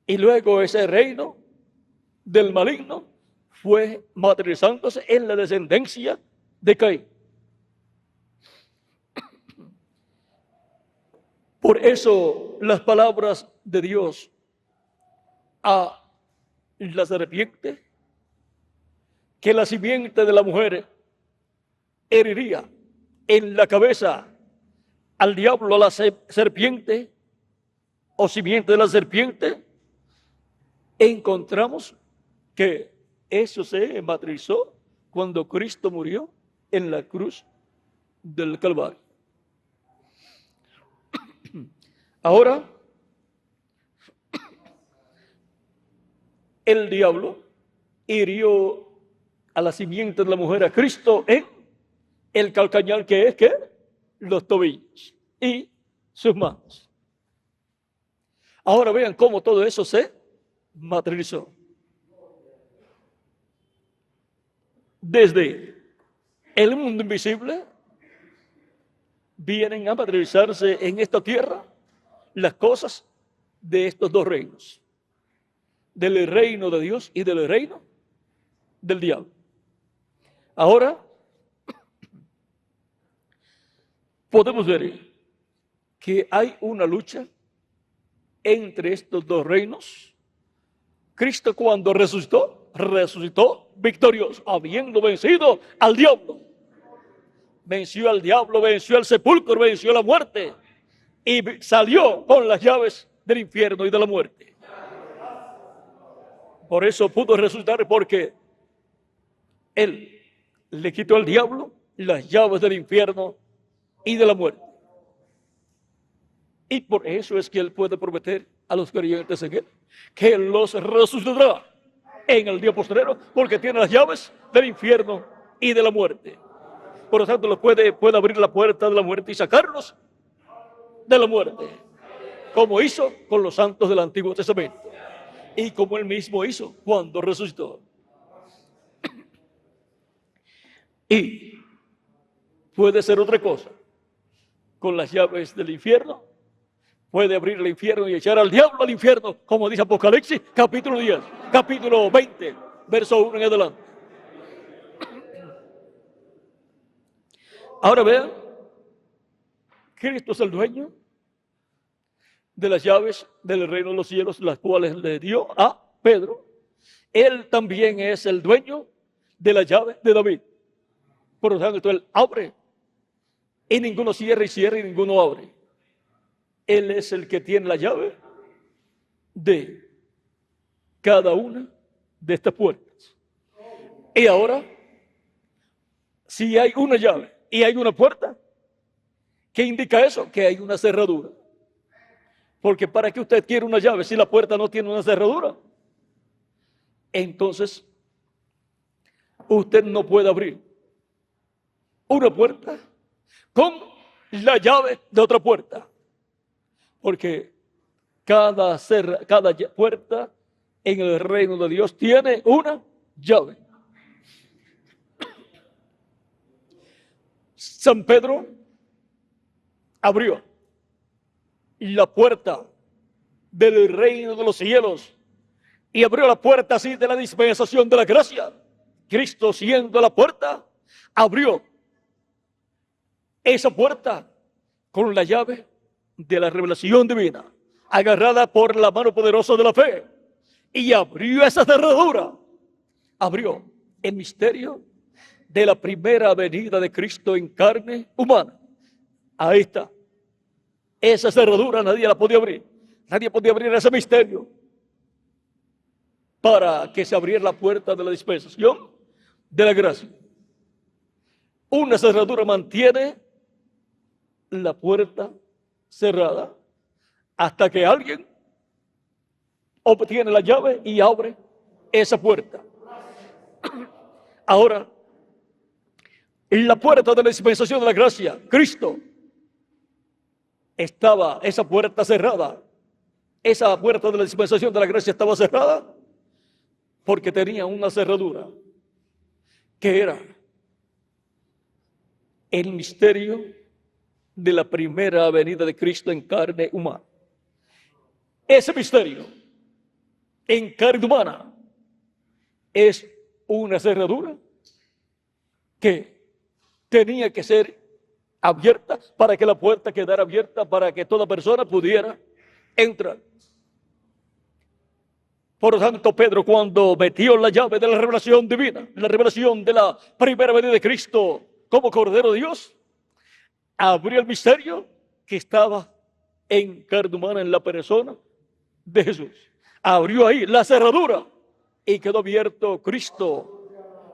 Y luego ese reino del maligno fue materializándose en la descendencia de Caín. Por eso las palabras de Dios a la serpiente, que la simiente de la mujer heriría en la cabeza al diablo, a la serpiente, o simiente de la serpiente, encontramos que eso se materializó cuando Cristo murió en la cruz del Calvario. Ahora, el diablo hirió a la simiente de la mujer, a Cristo, en el calcañar, que es, ¿qué? Los tobillos y sus manos. Ahora vean cómo todo eso se materializó. Desde el mundo invisible vienen a materializarse en esta tierra las cosas de estos dos reinos, del reino de Dios y del reino del diablo. Ahora, podemos ver que hay una lucha entre estos dos reinos. Cristo, cuando resucitó victorioso, habiendo vencido al diablo. Venció al diablo, venció al sepulcro, venció la muerte y salió con las llaves del infierno y de la muerte. Por eso pudo resucitar, porque Él le quitó al diablo las llaves del infierno y de la muerte. Y por eso es que Él puede prometer a los creyentes en Él que Él los resucitará en el día postrero, porque tiene las llaves del infierno y de la muerte. Por lo tanto, puede abrir la puerta de la muerte y sacarlos de la muerte, como hizo con los santos del Antiguo Testamento y como Él mismo hizo cuando resucitó. Y puede ser otra cosa. Con las llaves del infierno, puede abrir el infierno y echar al diablo al infierno, como dice Apocalipsis, capítulo 10, capítulo 20, verso 1 en adelante. Ahora vean, Cristo es el dueño de las llaves del reino de los cielos, las cuales le dio a Pedro. Él también es el dueño de la llave de David. Por lo tanto, Él abre y ninguno cierra, y cierra y ninguno abre. Él es el que tiene la llave de cada una de estas puertas. Y ahora, si hay una llave y hay una puerta, ¿qué indica eso? Que hay una cerradura. Porque ¿para qué usted quiere una llave si la puerta no tiene una cerradura? Entonces, usted no puede abrir una puerta con la llave de otra puerta. Porque cada puerta en el reino de Dios tiene una llave. San Pedro abrió la puerta del reino de los cielos y abrió la puerta así de la dispensación de la gracia. Cristo, siendo la puerta, abrió esa puerta con la llave de la revelación divina, agarrada por la mano poderosa de la fe, y abrió esa cerradura. Abrió el misterio de la primera venida de Cristo en carne humana. Ahí está. Esa cerradura nadie la podía abrir. Nadie podía abrir ese misterio para que se abriera la puerta de la dispensación de la gracia. Una cerradura mantiene la puerta cerrada hasta que alguien obtiene la llave y abre esa puerta. Ahora, en la puerta de la dispensación de la gracia, Cristo, estaba esa puerta cerrada. Esa puerta de la dispensación de la gracia estaba cerrada porque tenía una cerradura, que era el misterio de la primera venida de Cristo en carne humana. Ese misterio en carne humana es una cerradura que tenía que ser abierta para que la puerta quedara abierta, para que toda persona pudiera entrar. Por lo tanto, Pedro, cuando metió la llave de la revelación divina, la revelación de la primera venida de Cristo como Cordero de Dios, abrió el misterio que estaba en carne humana, en la persona de Jesús. Abrió ahí la cerradura y quedó abierto Cristo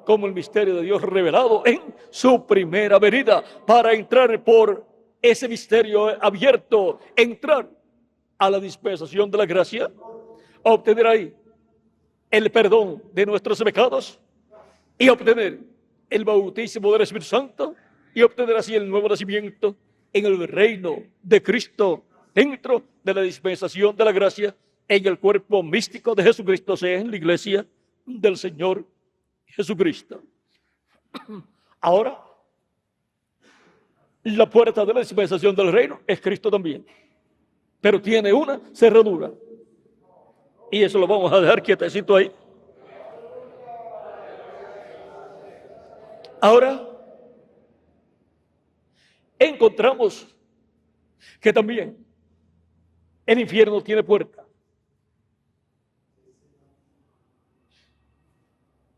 como el misterio de Dios revelado en su primera venida, para entrar por ese misterio abierto, entrar a la dispensación de la gracia, obtener ahí el perdón de nuestros pecados y obtener el bautismo del Espíritu Santo y obtener así el nuevo nacimiento en el reino de Cristo, dentro de la dispensación de la gracia, en el cuerpo místico de Jesucristo, sea en la iglesia del Señor Jesucristo. Ahora, la puerta de la dispensación del reino es Cristo también, pero tiene una cerradura, y eso lo vamos a dejar quietecito ahí. Ahora, encontramos que también el infierno tiene puerta.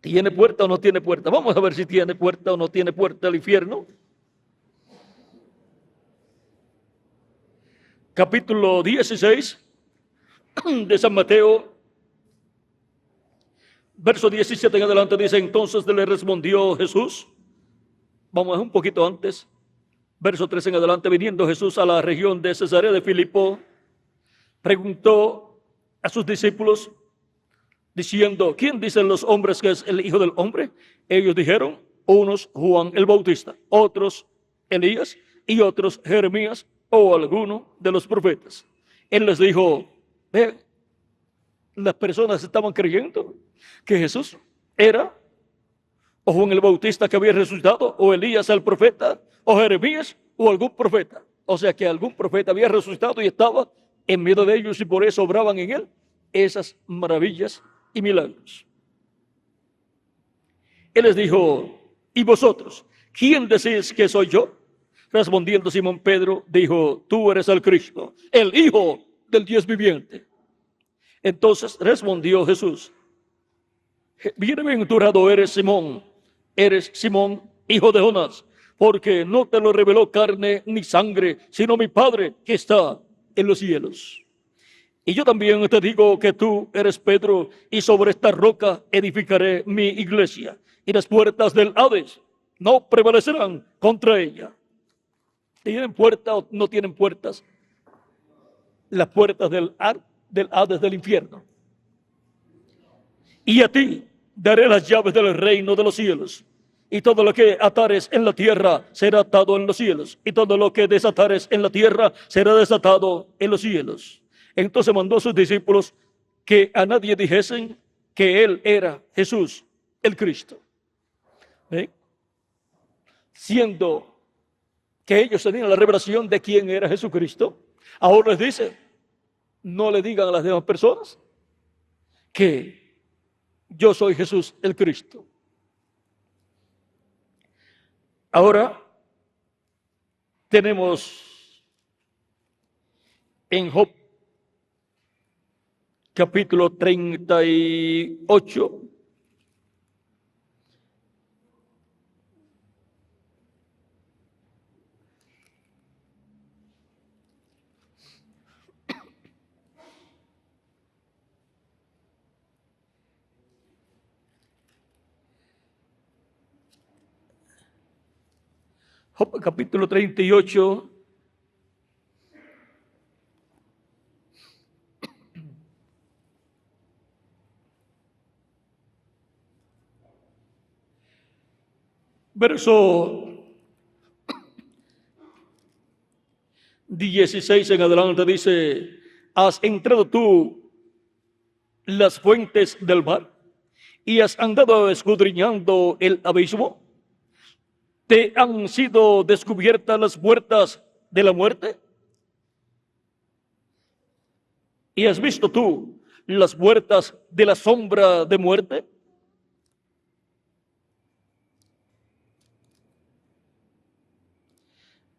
¿Tiene puerta o no tiene puerta? Vamos a ver si tiene puerta o no tiene puerta el infierno. Capítulo 16 de San Mateo, verso 17 en adelante, dice: entonces le respondió Jesús. Vamos un poquito antes. Verso 3 en adelante: viniendo Jesús a la región de Cesarea de Filipo, preguntó a sus discípulos, diciendo: ¿quién dicen los hombres que es el Hijo del Hombre? Ellos dijeron: unos Juan el Bautista, otros Elías, y otros Jeremías o alguno de los profetas. Él les dijo: vean, las personas estaban creyendo que Jesús era o Juan el Bautista que había resucitado, o Elías el profeta, o Jeremías o algún profeta. O sea que algún profeta había resucitado y estaba en medio de ellos, y por eso obraban en él esas maravillas y milagros. Él les dijo: ¿y vosotros? ¿Quién decís que soy yo? Respondiendo Simón Pedro, dijo: tú eres el Cristo, el Hijo del Dios viviente. Entonces respondió Jesús: bienaventurado eres Simón, hijo de Jonás, porque no te lo reveló carne ni sangre, sino mi Padre que está en los cielos. Y yo también te digo que tú eres Pedro, y sobre esta roca edificaré mi iglesia, y las puertas del Hades no prevalecerán contra ella. ¿Tienen puertas o no tienen puertas? Las puertas del Hades, del infierno. Y a ti daré las llaves del reino de los cielos. Y todo lo que atares en la tierra será atado en los cielos, y todo lo que desatares en la tierra será desatado en los cielos. Entonces mandó a sus discípulos que a nadie dijesen que él era Jesús, el Cristo. Siendo que ellos tenían la revelación de quién era Jesucristo, ahora les dice: no le digan a las demás personas que yo soy Jesús, el Cristo. Ahora tenemos en Job capítulo 38, Job capítulo 38, verso 16 en adelante, dice: ¿has entrado tú las fuentes del mar y has andado escudriñando el abismo? ¿Te han sido descubiertas las puertas de la muerte? ¿Y has visto tú las puertas de la sombra de muerte?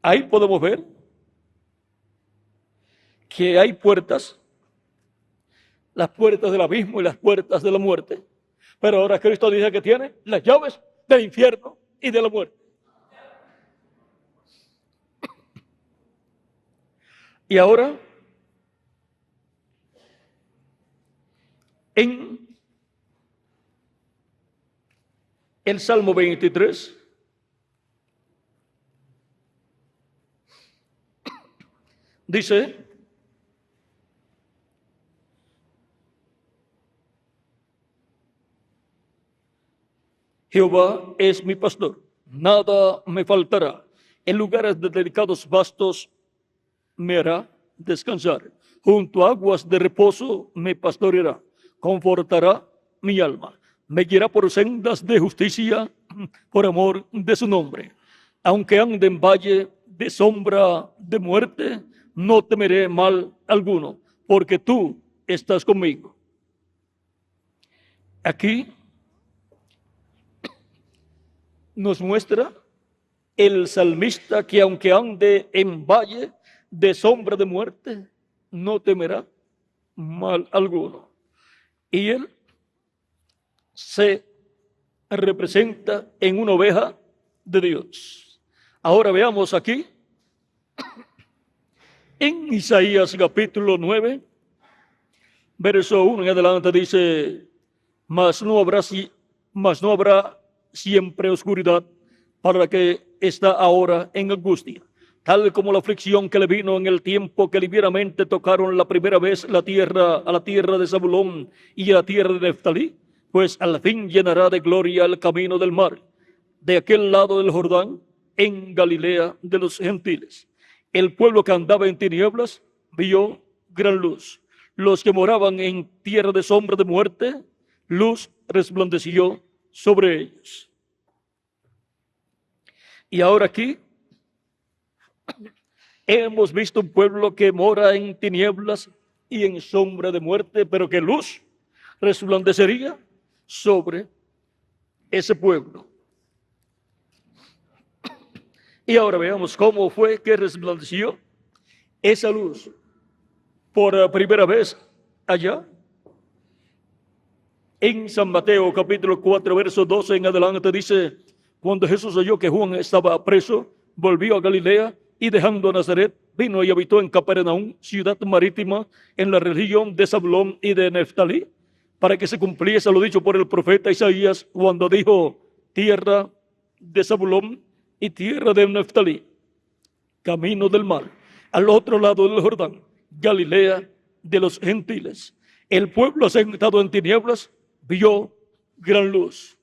Ahí podemos ver que hay puertas, las puertas del abismo y las puertas de la muerte. Pero ahora Cristo dice que tiene las llaves del infierno y de la muerte. Y ahora, en el Salmo 23, dice: Jehová es mi pastor, nada me faltará. En lugares de delicados pastos me hará descansar. Junto a aguas de reposo me pastoreará. Confortará mi alma. Me guiará por sendas de justicia por amor de su nombre. Aunque ande en valle de sombra de muerte, no temeré mal alguno, porque tú estás conmigo. Aquí nos muestra el salmista que aunque ande en valle de sombra de muerte, no temerá mal alguno. Y él se representa en una oveja de Dios. Ahora veamos aquí en Isaías capítulo 9, verso 1 en adelante dice: mas no habrá siempre oscuridad para la que está ahora en angustia, tal como la aflicción que le vino en el tiempo que ligeramente tocaron la primera vez a la tierra de Zabulón y a la tierra de Neftalí, pues al fin llenará de gloria el camino del mar, de aquel lado del Jordán, en Galilea de los gentiles. El pueblo que andaba en tinieblas vio gran luz. Los que moraban en tierra de sombra de muerte, luz resplandeció sobre ellos. Y ahora aquí hemos visto un pueblo que mora en tinieblas y en sombra de muerte, pero que luz resplandecería sobre ese pueblo. Y ahora veamos cómo fue que resplandeció esa luz por primera vez allá en San Mateo capítulo 4 verso 12 en adelante. Dice: cuando Jesús oyó que Juan estaba preso, volvió a Galilea y dejando a Nazaret, vino y habitó en Capernaum, ciudad marítima, en la región de Zabulón y de Neftalí, para que se cumpliese lo dicho por el profeta Isaías, cuando dijo: tierra de Zabulón y tierra de Neftalí, camino del mar, al otro lado del Jordán, Galilea de los gentiles. El pueblo asentado en tinieblas vio gran luz,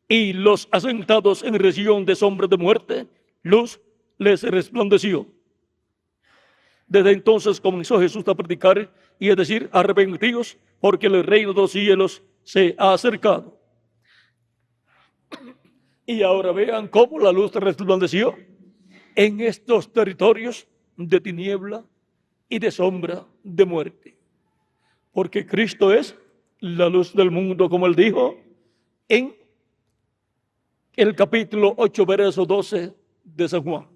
y los asentados en región de sombra de muerte, luz les resplandeció. Desde entonces comenzó Jesús a predicar y a decir: arrepentíos, porque el reino de los cielos se ha acercado. Y ahora vean cómo la luz resplandeció en estos territorios de tiniebla y de sombra de muerte. Porque Cristo es la luz del mundo, como él dijo en el capítulo 8, verso 12 de San Juan.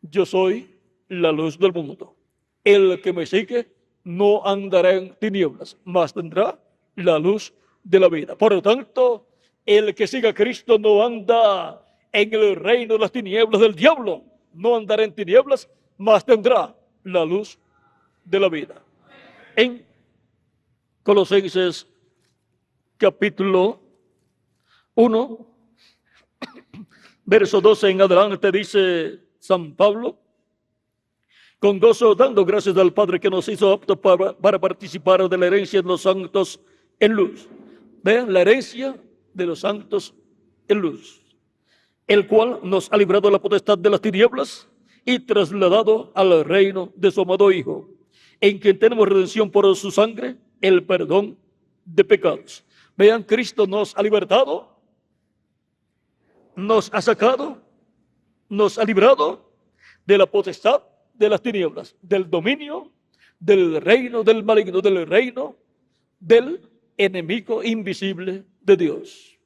Yo soy la luz del mundo. El que me sigue no andará en tinieblas, mas tendrá la luz de la vida. Por lo tanto, el que siga a Cristo no anda en el reino de las tinieblas del diablo, no andará en tinieblas, mas tendrá la luz de la vida. En Colosenses capítulo 1, verso 12 en adelante, dice San Pablo: con gozo dando gracias al Padre que nos hizo aptos para participar de la herencia de los santos en luz. Vean, la herencia de los santos en luz, el cual nos ha librado de la potestad de las tinieblas y trasladado al reino de su amado Hijo, en quien tenemos redención por su sangre, el perdón de pecados. Vean, Cristo nos ha libertado, nos ha sacado, nos ha librado de la potestad de las tinieblas, del dominio, del reino del maligno, del reino del enemigo invisible de Dios.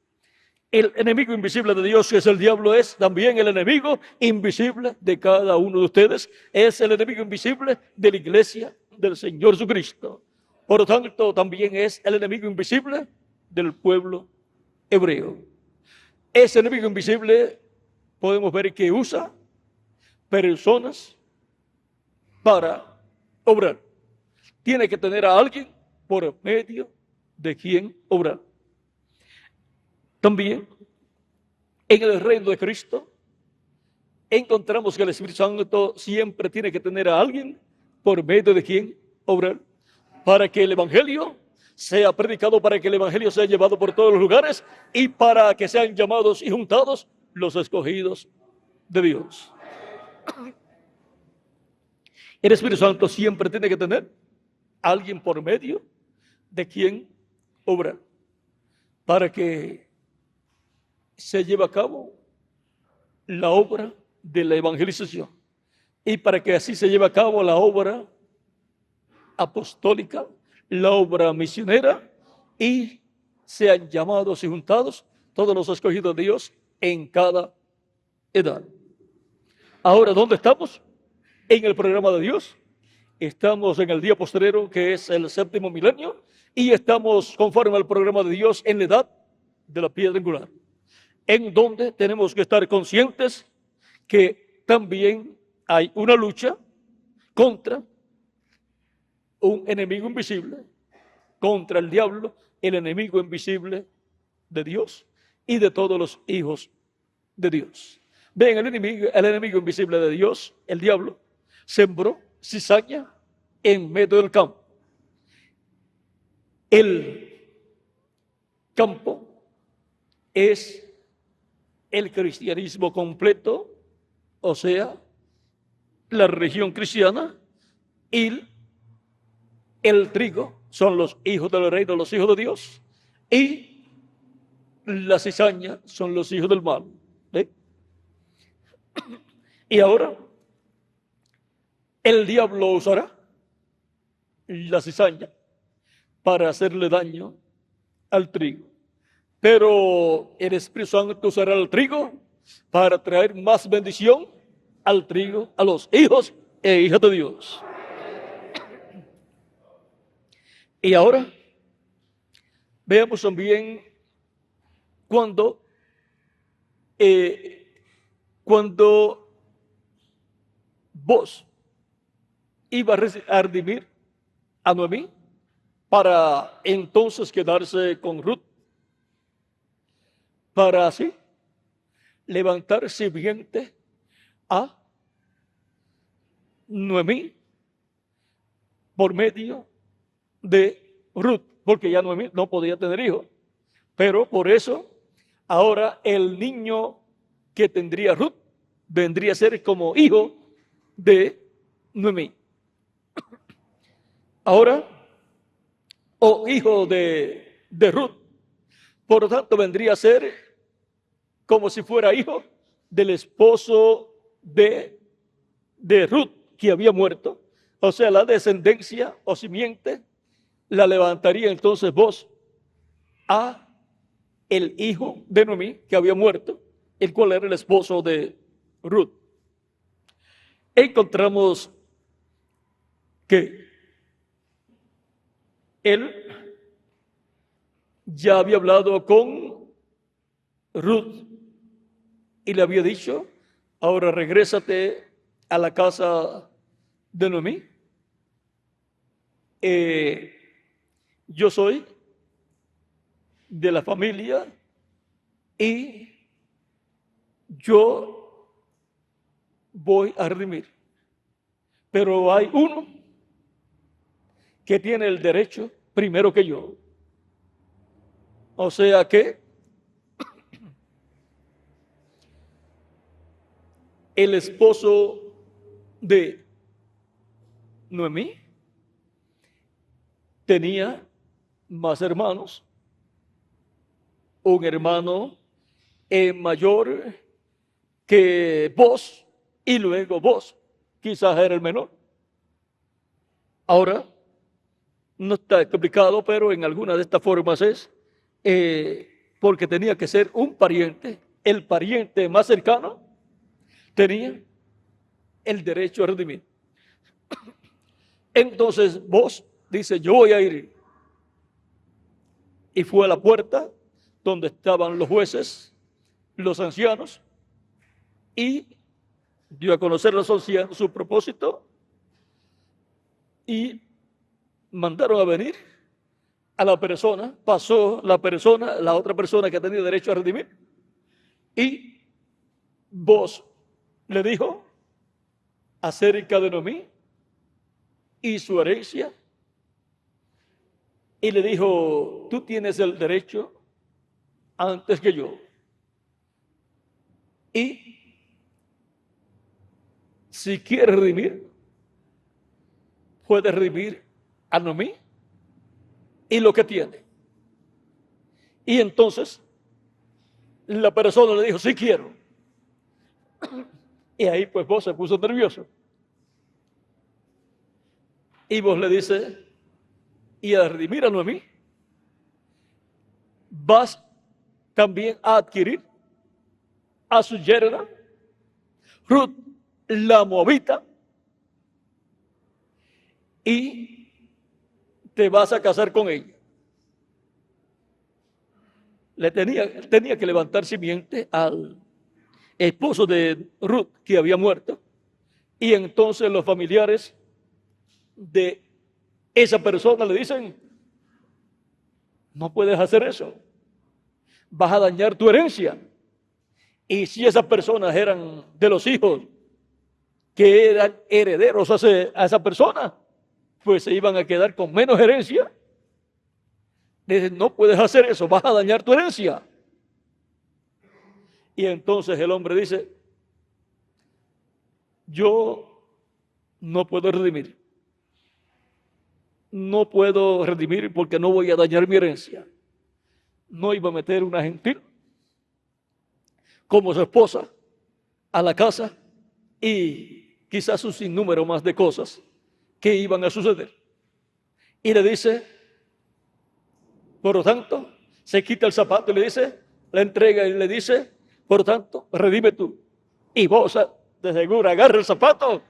El enemigo invisible de Dios, que es el diablo, es también el enemigo invisible de cada uno de ustedes. Es el enemigo invisible de la iglesia del Señor Jesucristo. Por lo tanto, también es el enemigo invisible del pueblo hebreo. Ese enemigo invisible podemos ver que usa personas para obrar. Tiene que tener a alguien por medio de quien obrar. También en el reino de Cristo encontramos que el Espíritu Santo siempre tiene que tener a alguien por medio de quien obrar, para que el Evangelio sea predicado, para que el Evangelio sea llevado por todos los lugares y para que sean llamados y juntados los escogidos de Dios. El Espíritu Santo siempre tiene que tener a alguien por medio de quien obrar, para que se lleve a cabo la obra de la evangelización y para que así se lleve a cabo la obra apostólica, la obra misionera, y sean llamados y juntados todos los escogidos de Dios en cada edad. Ahora, ¿dónde estamos? En el programa de Dios. Estamos en el día postrero, que es el séptimo milenio, y estamos conforme al programa de Dios en la edad de la piedra angular, en donde tenemos que estar conscientes que también hay una lucha contra un enemigo invisible, contra el diablo, el enemigo invisible de Dios y de todos los hijos de Dios. Ven, el enemigo invisible de Dios, el diablo, sembró cizaña en medio del campo. El campo es el cristianismo completo, o sea, la religión cristiana, y el trigo son los hijos del reino, los hijos de Dios, y la cizaña son los hijos del mal. ¿Sí? Y ahora el diablo usará la cizaña para hacerle daño al trigo, pero el Espíritu Santo usará el trigo para traer más bendición al trigo, a los hijos e hijas de Dios. Y ahora veamos también cuando vos iba a redimir a Noemí para entonces quedarse con Ruth, para así levantar sirviente a Noemí por medio de Ruth, porque ya Noemí no podía tener hijos. Pero por eso ahora el niño que tendría Ruth vendría a ser como hijo de Noemí. Ahora, o hijo de Ruth, por lo tanto vendría a ser como si fuera hijo del esposo de Ruth, que había muerto. O sea, la descendencia o simiente la levantaría entonces vos a el hijo de Noemí, que había muerto, el cual era el esposo de Ruth. Encontramos que él ya había hablado con Ruth y le había dicho: ahora regrésate a la casa de Noemí. Yo soy de la familia y yo voy a redimir. Pero hay uno que tiene el derecho primero que yo. O sea que el esposo de Noemí tenía más hermanos. Un hermano mayor que vos, y luego vos quizás era el menor. Ahora, no está explicado, pero en alguna de estas formas es porque tenía que ser un pariente. El pariente más cercano tenía el derecho a redimir. Entonces vos dice: yo voy a ir. Y fue a la puerta donde estaban los jueces, los ancianos, y dio a conocer a los ancianos su propósito y mandaron a venir a la persona. Pasó la persona, la otra persona que tenía derecho a redimir, y vos le dijo acerca de Noemí y su herencia, y le dijo: tú tienes el derecho antes que yo, y si quieres redimir, puedes redimir a Noemí y lo que tiene. Y entonces la persona le dijo: sí quiero. Y ahí pues vos se puso nervioso. Y vos le dice: y a redimir a Noemí, vas también a adquirir a su yerna Ruth, la moabita, y te vas a casar con ella. Tenía que levantar simiente al esposo de Ruth, que había muerto, y entonces los familiares de esa persona le dicen: no puedes hacer eso, vas a dañar tu herencia. Y si esas personas eran de los hijos que eran herederos a esa persona, pues se iban a quedar con menos herencia. Dicen: no puedes hacer eso, vas a dañar tu herencia. Y entonces el hombre dice: yo no puedo redimir. No puedo redimir porque no voy a dañar mi herencia. No iba a meter una gentil como su esposa a la casa, y quizás un sinnúmero más de cosas que iban a suceder. Y le dice, por lo tanto, se quita el zapato y le dice, le entrega y le dice: por lo tanto, redime tú. Y vos de seguro agarra el zapato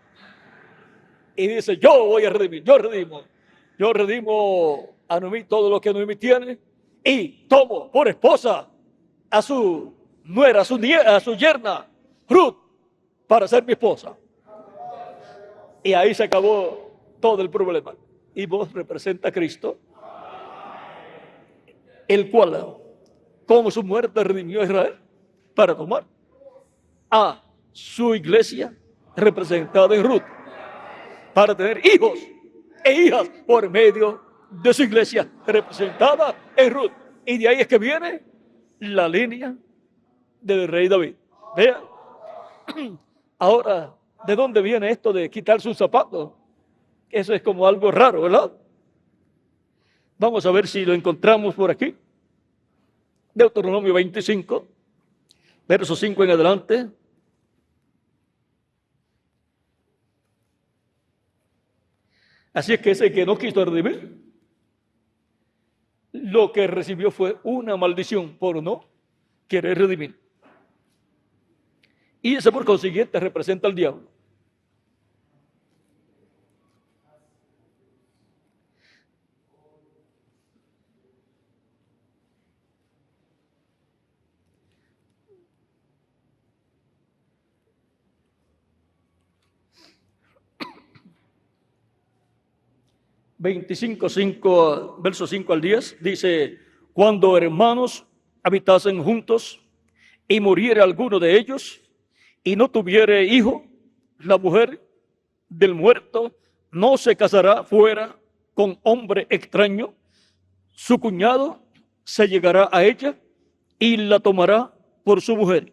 y dice: yo voy a redimir, yo redimo a Noemí todo lo que Noemí tiene, y tomo por esposa a su nuera, a su yerna, Ruth, para ser mi esposa. Y ahí se acabó todo el problema. Y vos representa a Cristo, el cual, con su muerte, redimió a Israel para tomar a su iglesia representada en Ruth, para tener hijos e hijas por medio de su iglesia representada en Ruth. Y de ahí es que viene la línea del rey David. Vean, ahora, ¿de dónde viene esto de quitar sus zapatos? Eso es como algo raro, ¿verdad? Vamos a ver si lo encontramos por aquí. Deuteronomio 25, verso 5 en adelante. Así es que ese que no quiso redimir, lo que recibió fue una maldición por no querer redimir. Y ese por consiguiente representa al diablo. Verso 5 al 10, dice: cuando hermanos habitasen juntos y muriere alguno de ellos y no tuviere hijo, la mujer del muerto no se casará fuera con hombre extraño. Su cuñado se llegará a ella y la tomará por su mujer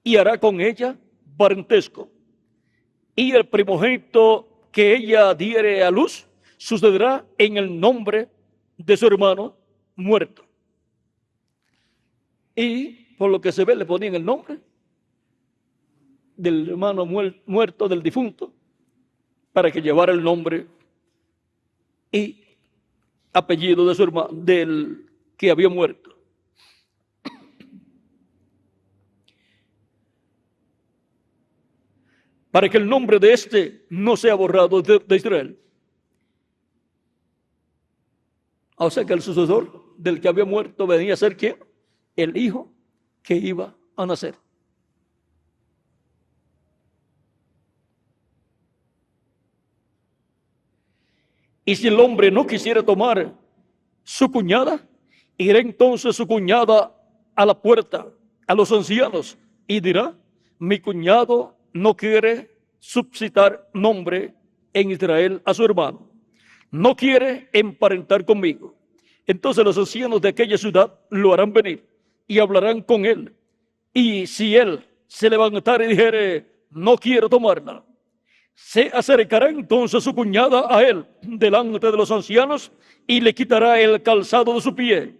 y hará con ella parentesco. Y el primogénito que ella diere a luz sucederá en el nombre de su hermano muerto. Y por lo que se ve, le ponían el nombre del hermano muerto, del difunto, para que llevara el nombre y apellido de su hermano, del que había muerto. Para que el nombre de este no sea borrado de Israel. O sea que el sucesor del que había muerto venía a ser ¿quién? El hijo que iba a nacer. Y si el hombre no quisiera tomar su cuñada, irá entonces su cuñada a la puerta, a los ancianos, y dirá: mi cuñado no quiere suscitar nombre en Israel a su hermano, no quiere emparentar conmigo. Entonces los ancianos de aquella ciudad lo harán venir y hablarán con él. Y si él se levantara y dijere: no quiero tomarla, se acercará entonces su cuñada a él delante de los ancianos y le quitará el calzado de su pie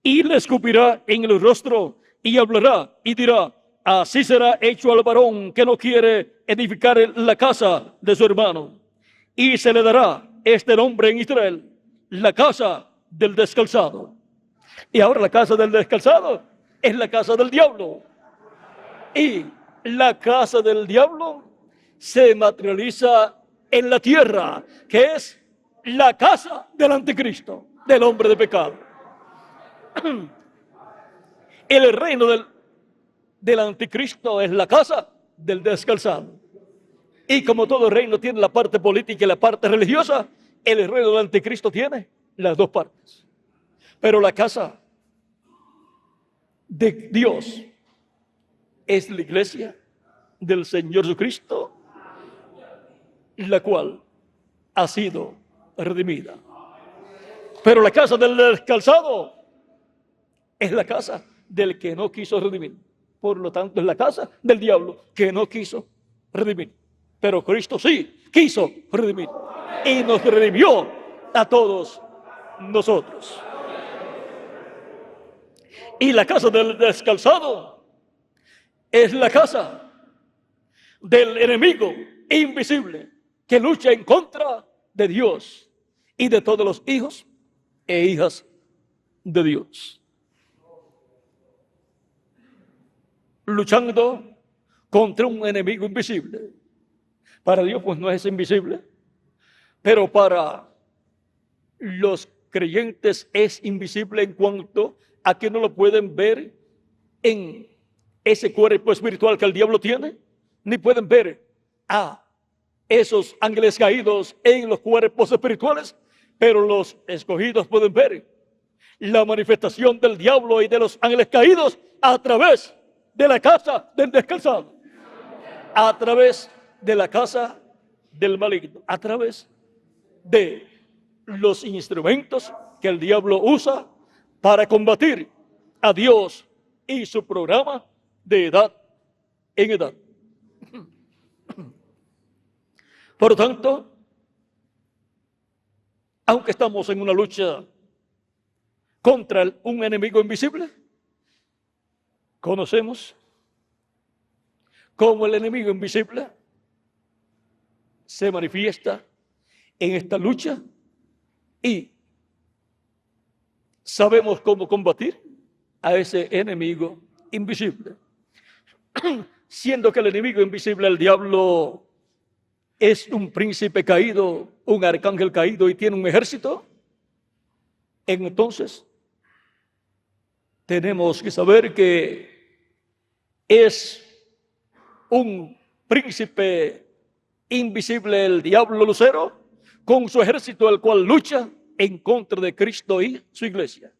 y le escupirá en el rostro y hablará y dirá: así será hecho al varón que no quiere edificar la casa de su hermano. Y se le dará este nombre en Israel: la casa del descalzado. Y ahora la casa del descalzado es la casa del diablo. Y la casa del diablo se materializa en la tierra, que es la casa del anticristo, del hombre de pecado. El reino del anticristo es la casa del descalzado. Y como todo reino tiene la parte política y la parte religiosa, el reino del anticristo tiene las dos partes. Pero la casa de Dios es la iglesia del Señor Jesucristo, la cual ha sido redimida. Pero la casa del descalzado es la casa del que no quiso redimir. Por lo tanto, es la casa del diablo que no quiso redimir. Pero Cristo sí quiso redimir. Y nos redimió a todos nosotros. Y la casa del descalzado es la casa del enemigo invisible que lucha en contra de Dios y de todos los hijos e hijas de Dios. Luchando contra un enemigo invisible. Para Dios pues no es invisible, pero para los creyentes es invisible en cuanto a que no lo pueden ver en ese cuerpo espiritual que el diablo tiene, ni pueden ver a esos ángeles caídos en los cuerpos espirituales, pero los escogidos pueden ver la manifestación del diablo y de los ángeles caídos a través de la casa del descalzado, a través de la casa del maligno, a través de los instrumentos que el diablo usa para combatir a Dios y su programa de edad en edad. Por lo tanto, aunque estamos en una lucha contra un enemigo invisible, conocemos cómo el enemigo invisible se manifiesta en esta lucha y sabemos cómo combatir a ese enemigo invisible. Siendo que el enemigo invisible, el diablo, es un príncipe caído, un arcángel caído y tiene un ejército, entonces tenemos que saber que es un príncipe invisible, el diablo lucero, con su ejército, el cual lucha en contra de Cristo y su iglesia.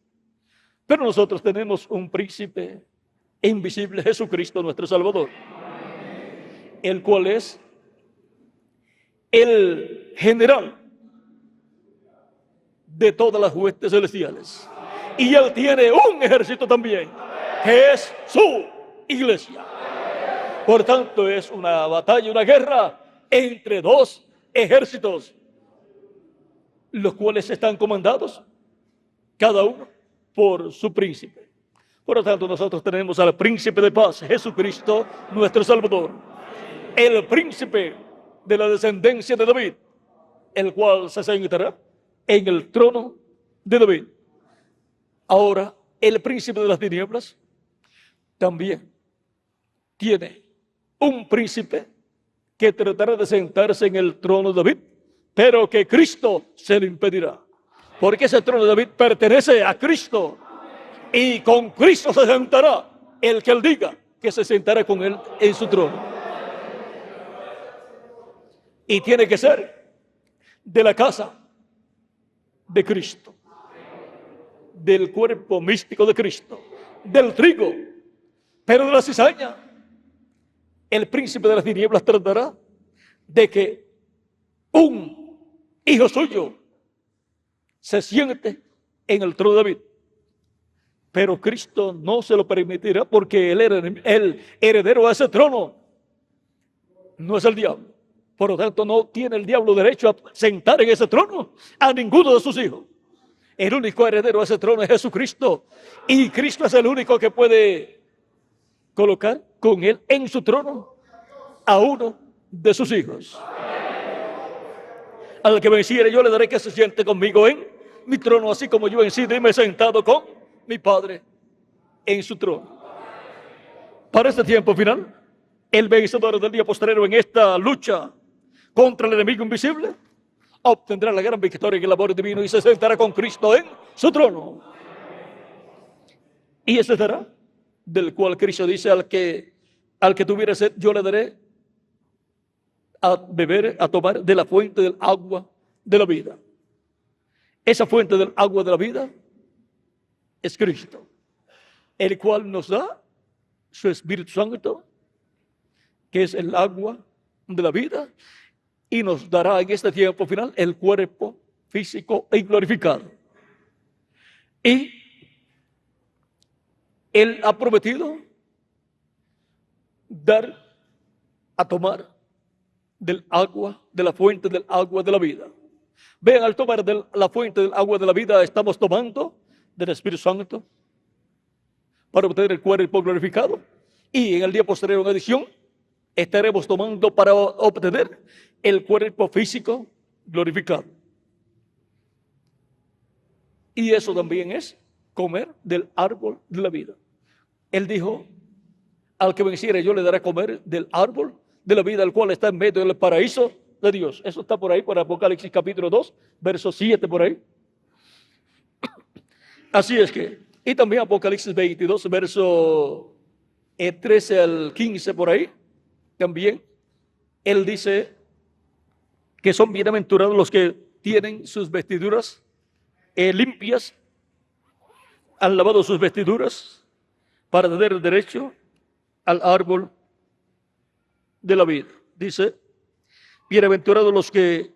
Pero nosotros tenemos un príncipe invisible, Jesucristo nuestro Salvador, el cual es el general de todas las huestes celestiales. Y él tiene un ejército también, que es su iglesia. Por tanto, es una batalla, una guerra entre dos ejércitos, los cuales están comandados cada uno por su príncipe. Por lo tanto, nosotros tenemos al príncipe de paz, Jesucristo nuestro Salvador, el príncipe de la descendencia de David, el cual se sentará en el trono de David. Ahora, el príncipe de las tinieblas también tiene un príncipe que tratará de sentarse en el trono de David, pero que Cristo se lo impedirá, porque ese trono de David pertenece a Cristo, y con Cristo se sentará el que él diga que se sentará con él en su trono. Y tiene que ser de la casa de Cristo, del cuerpo místico de Cristo, del trigo, pero de la cizaña. El príncipe de las tinieblas tratará de que un hijo suyo se siente en el trono de David. Pero Cristo no se lo permitirá, porque el heredero a ese trono no es el diablo. Por lo tanto, no tiene el diablo derecho a sentar en ese trono a ninguno de sus hijos. El único heredero a ese trono es Jesucristo. Y Cristo es el único que puede colocar con él en su trono a uno de sus hijos. Al que venciere, yo le daré que se siente conmigo en mi trono, así como yo he sido y me he sentado con mi Padre en su trono. Para este tiempo final, el vencedor del día postrero en esta lucha contra el enemigo invisible obtendrá la gran victoria en el amor divino y se sentará con Cristo en su trono. Y ese será del cual Cristo dice al que tuviera sed, yo le daré a beber, a tomar de la fuente del agua de la vida. Esa fuente del agua de la vida es Cristo, el cual nos da su Espíritu Santo, que es el agua de la vida, y nos dará en este tiempo final el cuerpo físico y glorificado. Y Él ha prometido dar a tomar del agua, de la fuente del agua de la vida. Vean, al tomar de la fuente del agua de la vida, estamos tomando del Espíritu Santo para obtener el cuerpo glorificado. Y en el día posterior, en adición, estaremos tomando para obtener el cuerpo físico glorificado. Y eso también es comer del árbol de la vida. Él dijo, al que venciere yo le daré a comer del árbol de la vida, el cual está en medio del paraíso de Dios. Eso está por ahí, por Apocalipsis capítulo 2, verso 7 por ahí. Así es que, y también Apocalipsis 22, verso 13 al 15 por ahí, también, Él dice que son bienaventurados los que tienen sus vestiduras limpias, han lavado sus vestiduras para tener el derecho al árbol de la vida. Dice, bienaventurados los que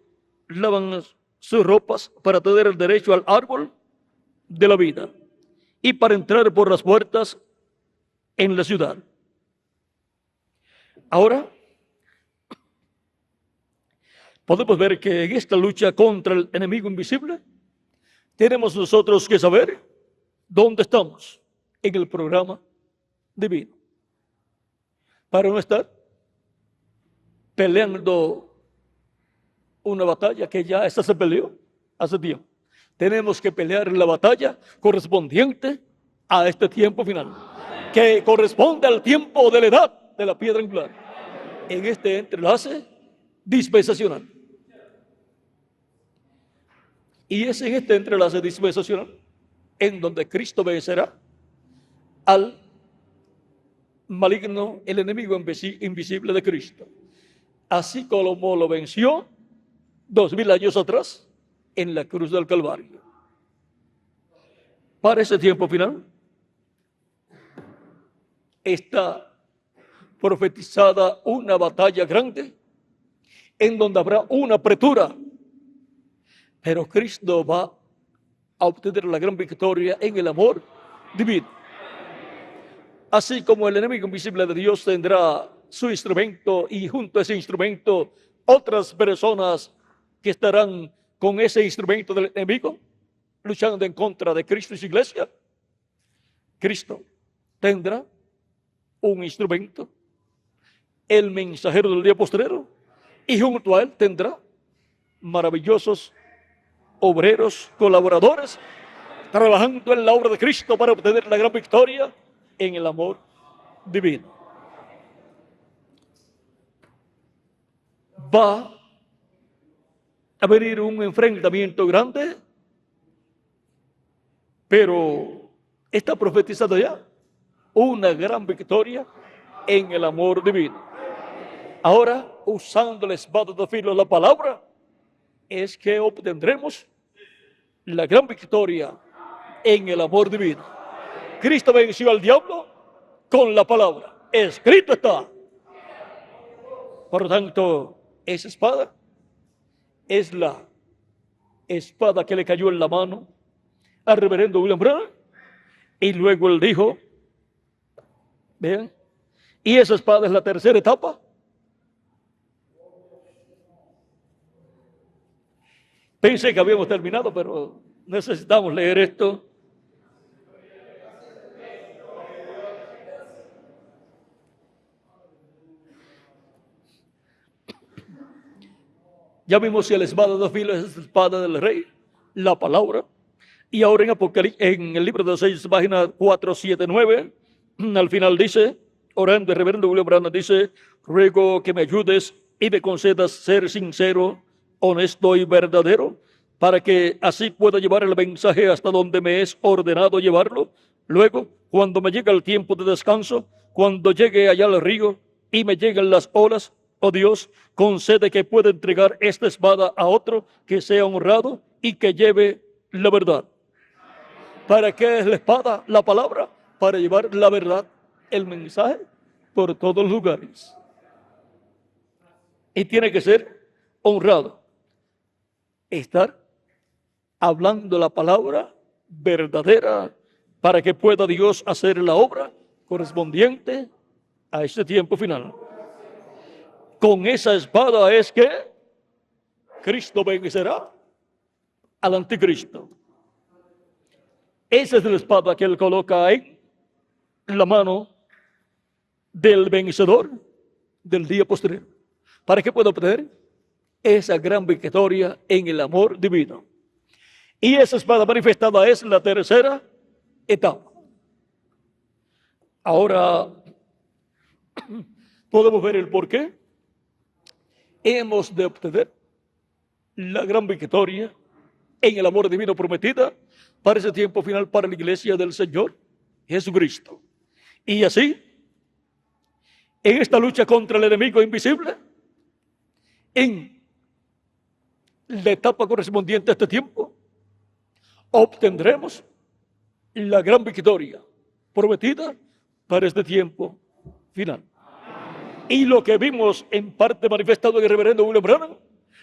lavan sus ropas para tener el derecho al árbol de la vida y para entrar por las puertas en la ciudad. Ahora, podemos ver que en esta lucha contra el enemigo invisible, tenemos nosotros que saber dónde estamos en el programa divino, para no estar peleando una batalla que ya esta se peleó hace tiempo. Tenemos que pelear la batalla correspondiente a este tiempo final, que corresponde al tiempo de la edad de la piedra angular, en este entrelace dispensacional. Y es en este entrelace dispensacional en donde Cristo vencerá al maligno, el enemigo invisible de Cristo, así como lo venció 2000 años atrás en la cruz del Calvario. Para ese tiempo final está profetizada una batalla grande en donde habrá una apretura, pero Cristo va a obtener la gran victoria en el amor divino. Así como el enemigo invisible de Dios tendrá su instrumento y junto a ese instrumento otras personas que estarán con ese instrumento del enemigo luchando en contra de Cristo y su iglesia, Cristo tendrá un instrumento, el mensajero del día postrero, y junto a él tendrá maravillosos obreros, colaboradores, trabajando en la obra de Cristo para obtener la gran victoria en el amor divino. Va a venir un enfrentamiento grande, pero está profetizada ya una gran victoria en el amor divino. Ahora, usando la espada de filo de la palabra, es que obtendremos la gran victoria en el amor divino. Cristo venció al diablo con la palabra. Escrito está. Por lo tanto, esa espada es la espada que le cayó en la mano al reverendo William Branham. Y luego él dijo, vean, y esa espada es la tercera etapa. Pensé que habíamos terminado, pero necesitamos leer esto. Ya vimos si la espada de filo es la espada del rey, la palabra. Y ahora en el libro de 6, página 479, al final dice, orando, el reverendo William Branham dice: ruego que me ayudes y me concedas ser sincero, honesto y verdadero, para que así pueda llevar el mensaje hasta donde me es ordenado llevarlo. Luego, cuando me llegue el tiempo de descanso, cuando llegue allá al río y me lleguen las olas, oh Dios, concede que pueda entregar esta espada a otro que sea honrado y que lleve la verdad. ¿Para qué es la espada? La palabra, para llevar la verdad, el mensaje, por todos los lugares. Y tiene que ser honrado. Estar hablando la palabra verdadera para que pueda Dios hacer la obra correspondiente a este tiempo final. Con esa espada es que Cristo vencerá al anticristo. Esa es la espada que él coloca en la mano del vencedor del día posterior, para que pueda obtener esa gran victoria en el amor divino. Y esa espada manifestada es la tercera etapa. Ahora podemos ver el por qué hemos de obtener la gran victoria en el amor divino prometida para ese tiempo final para la iglesia del Señor Jesucristo. Y así, en esta lucha contra el enemigo invisible, en la etapa correspondiente a este tiempo, obtendremos la gran victoria prometida para este tiempo final. Y lo que vimos en parte manifestado en el reverendo William Branham,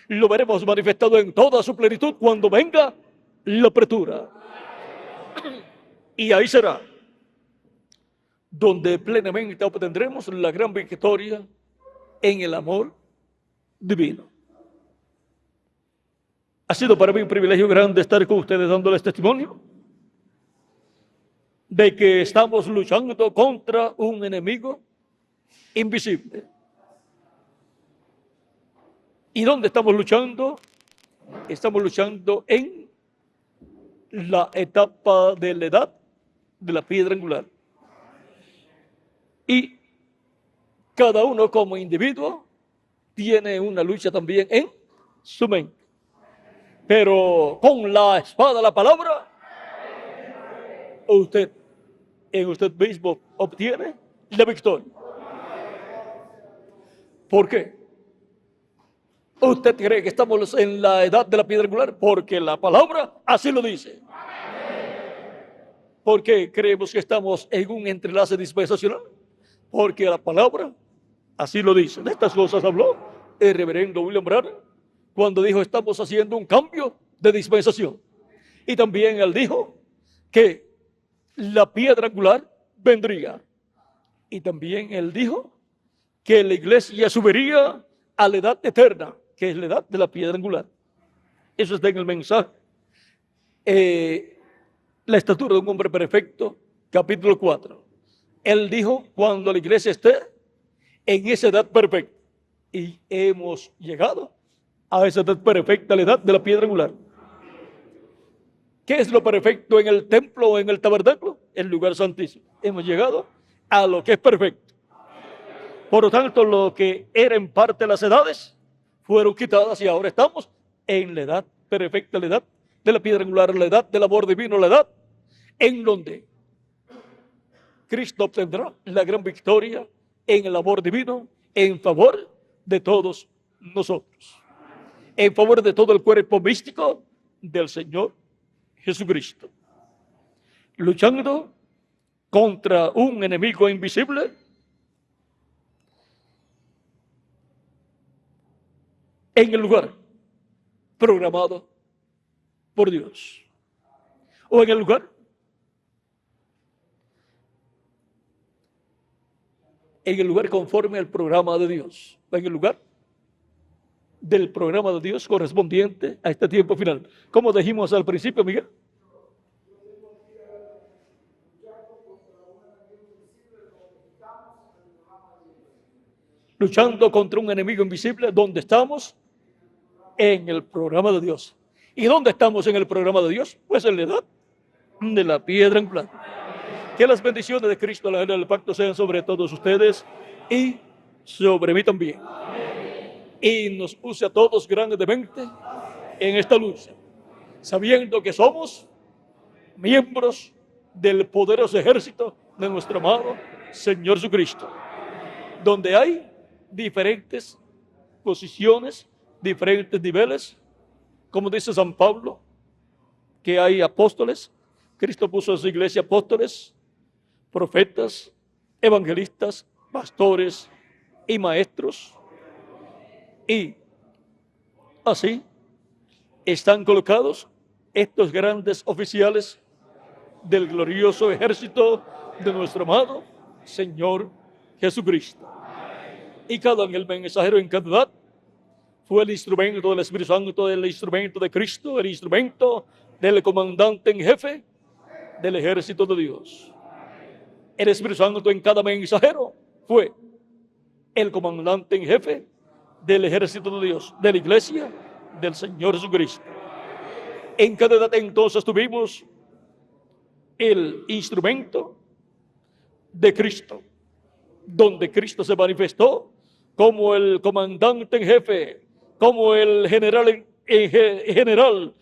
lo veremos manifestado en toda su plenitud cuando venga la apertura. Y ahí será donde plenamente obtendremos la gran victoria en el amor divino. Ha sido para mí un privilegio grande estar con ustedes dándoles testimonio de que estamos luchando contra un enemigo invisible. ¿Y dónde estamos luchando? Estamos luchando en la etapa de la edad de la piedra angular. Y cada uno como individuo tiene una lucha también en su mente. Pero con la espada, la palabra, usted mismo obtiene la victoria. ¿Por qué? ¿Usted cree que estamos en la edad de la piedra angular? Porque la palabra así lo dice. ¿Por qué creemos que estamos en un entrelace dispensacional? Porque la palabra así lo dice. De estas cosas habló el reverendo William Branham cuando dijo: estamos haciendo un cambio de dispensación. Y también él dijo que la piedra angular vendría. Y también él dijo que la iglesia subiría a la edad eterna, que es la edad de la piedra angular. Eso está en el mensaje. La estatura de un hombre perfecto, capítulo 4. Él dijo: cuando la iglesia esté en esa edad perfecta. Y hemos llegado a esa edad perfecta, la edad de la piedra angular. ¿Qué es lo perfecto en el templo o en el tabernáculo? El lugar santísimo. Hemos llegado a lo que es perfecto. Por lo tanto, lo que era en parte las edades fueron quitadas y ahora estamos en la edad perfecta, la edad de la piedra angular, la edad del amor divino, la edad en donde Cristo obtendrá la gran victoria en el amor divino en favor de todos nosotros, en favor de todo el cuerpo místico del Señor Jesucristo, luchando contra un enemigo invisible en el lugar programado por Dios, o en el lugar conforme al programa de Dios, en el lugar del programa de Dios correspondiente a este tiempo final. Como dijimos al principio, Miguel. Luchando contra un enemigo invisible, donde estamos en el programa de Dios. ¿Y dónde estamos en el programa de Dios? Pues en la edad de la piedra angular. Que las bendiciones de Cristo, la ley del pacto, sean sobre todos ustedes y sobre mí también. Y nos use a todos grandemente en esta lucha, sabiendo que somos miembros del poderoso ejército de nuestro amado Señor Jesucristo, donde hay diferentes posiciones, diferentes niveles, como dice San Pablo, que hay apóstoles. Cristo puso en su iglesia apóstoles, profetas, evangelistas, pastores y maestros. Y así están colocados estos grandes oficiales del glorioso ejército de nuestro amado Señor Jesucristo. Y cada el mensajero en cada edad fue el instrumento del Espíritu Santo, el instrumento de Cristo, el instrumento del comandante en jefe del ejército de Dios. El Espíritu Santo en cada mensajero fue el comandante en jefe del ejército de Dios, de la iglesia del Señor Jesucristo. En cada edad entonces tuvimos el instrumento de Cristo, donde Cristo se manifestó como el comandante en jefe, como el general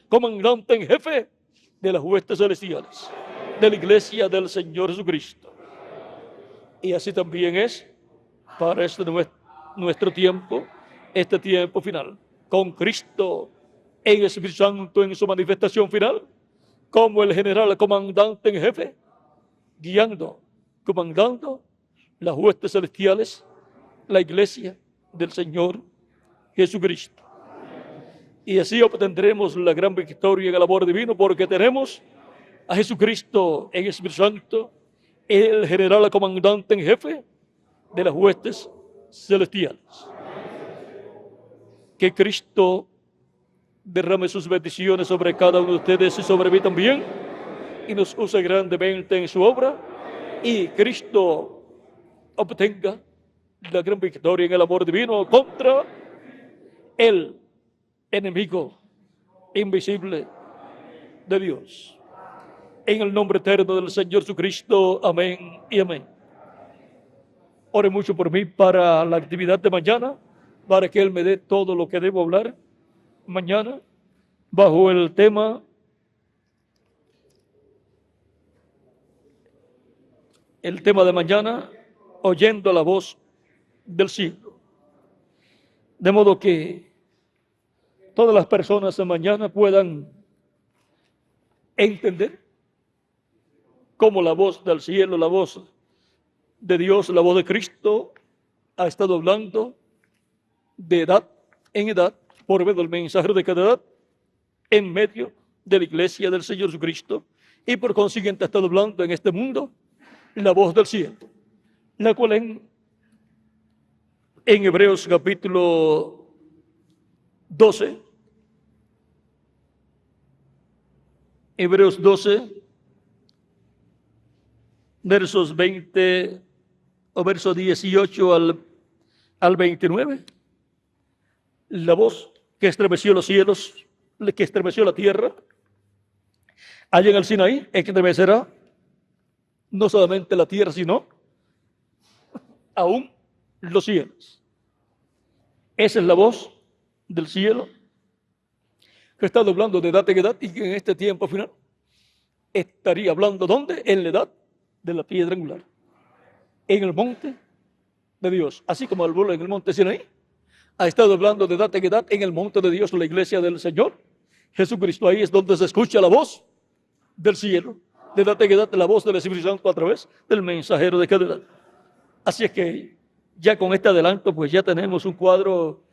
comandante en jefe de las huestes celestiales, de la iglesia del Señor Jesucristo. Y así también es para nuestro tiempo, este tiempo final, con Cristo en el Espíritu Santo en su manifestación final, como el general comandante en jefe, comandando las huestes celestiales, la iglesia del Señor Jesucristo. Y así obtendremos la gran victoria en el amor divino, porque tenemos a Jesucristo en el Espíritu Santo, el general comandante en jefe de las huestes celestiales. Que Cristo derrame sus bendiciones sobre cada uno de ustedes y sobre mí también, y nos use grandemente en su obra, y Cristo obtenga la gran victoria en el amor divino contra el enemigo invisible de Dios. En el nombre eterno del Señor Jesucristo, amén y amén. Ore mucho por mí para la actividad de mañana, para que Él me dé todo lo que debo hablar mañana, bajo el tema de mañana, oyendo la voz del cielo. De modo que todas las personas de mañana puedan entender cómo la voz del cielo, la voz de Dios, la voz de Cristo ha estado hablando de edad en edad, por medio del mensajero de cada edad, en medio de la iglesia del Señor Jesucristo, y por consiguiente ha estado hablando en este mundo la voz del cielo, la cual en Hebreos capítulo 12, Hebreos 12, versos 20 o versos 18 al 29, la voz que estremeció los cielos, que estremeció la tierra, allá en el Sinaí, estremecerá no solamente la tierra, sino aún los cielos. Esa es la voz del cielo que está hablando de edad en edad, y que en este tiempo final estaría hablando ¿dónde? En la edad de la piedra angular, en el monte de Dios, así como el vuelo en el monte Sinaí. Ha estado hablando de edad en edad en el monte de Dios, la iglesia del Señor Jesucristo. Ahí es donde se escucha la voz del cielo, de edad en edad, la voz del Espíritu Santo a través del mensajero de cada edad. Así es que ya con este adelanto, pues ya tenemos un cuadro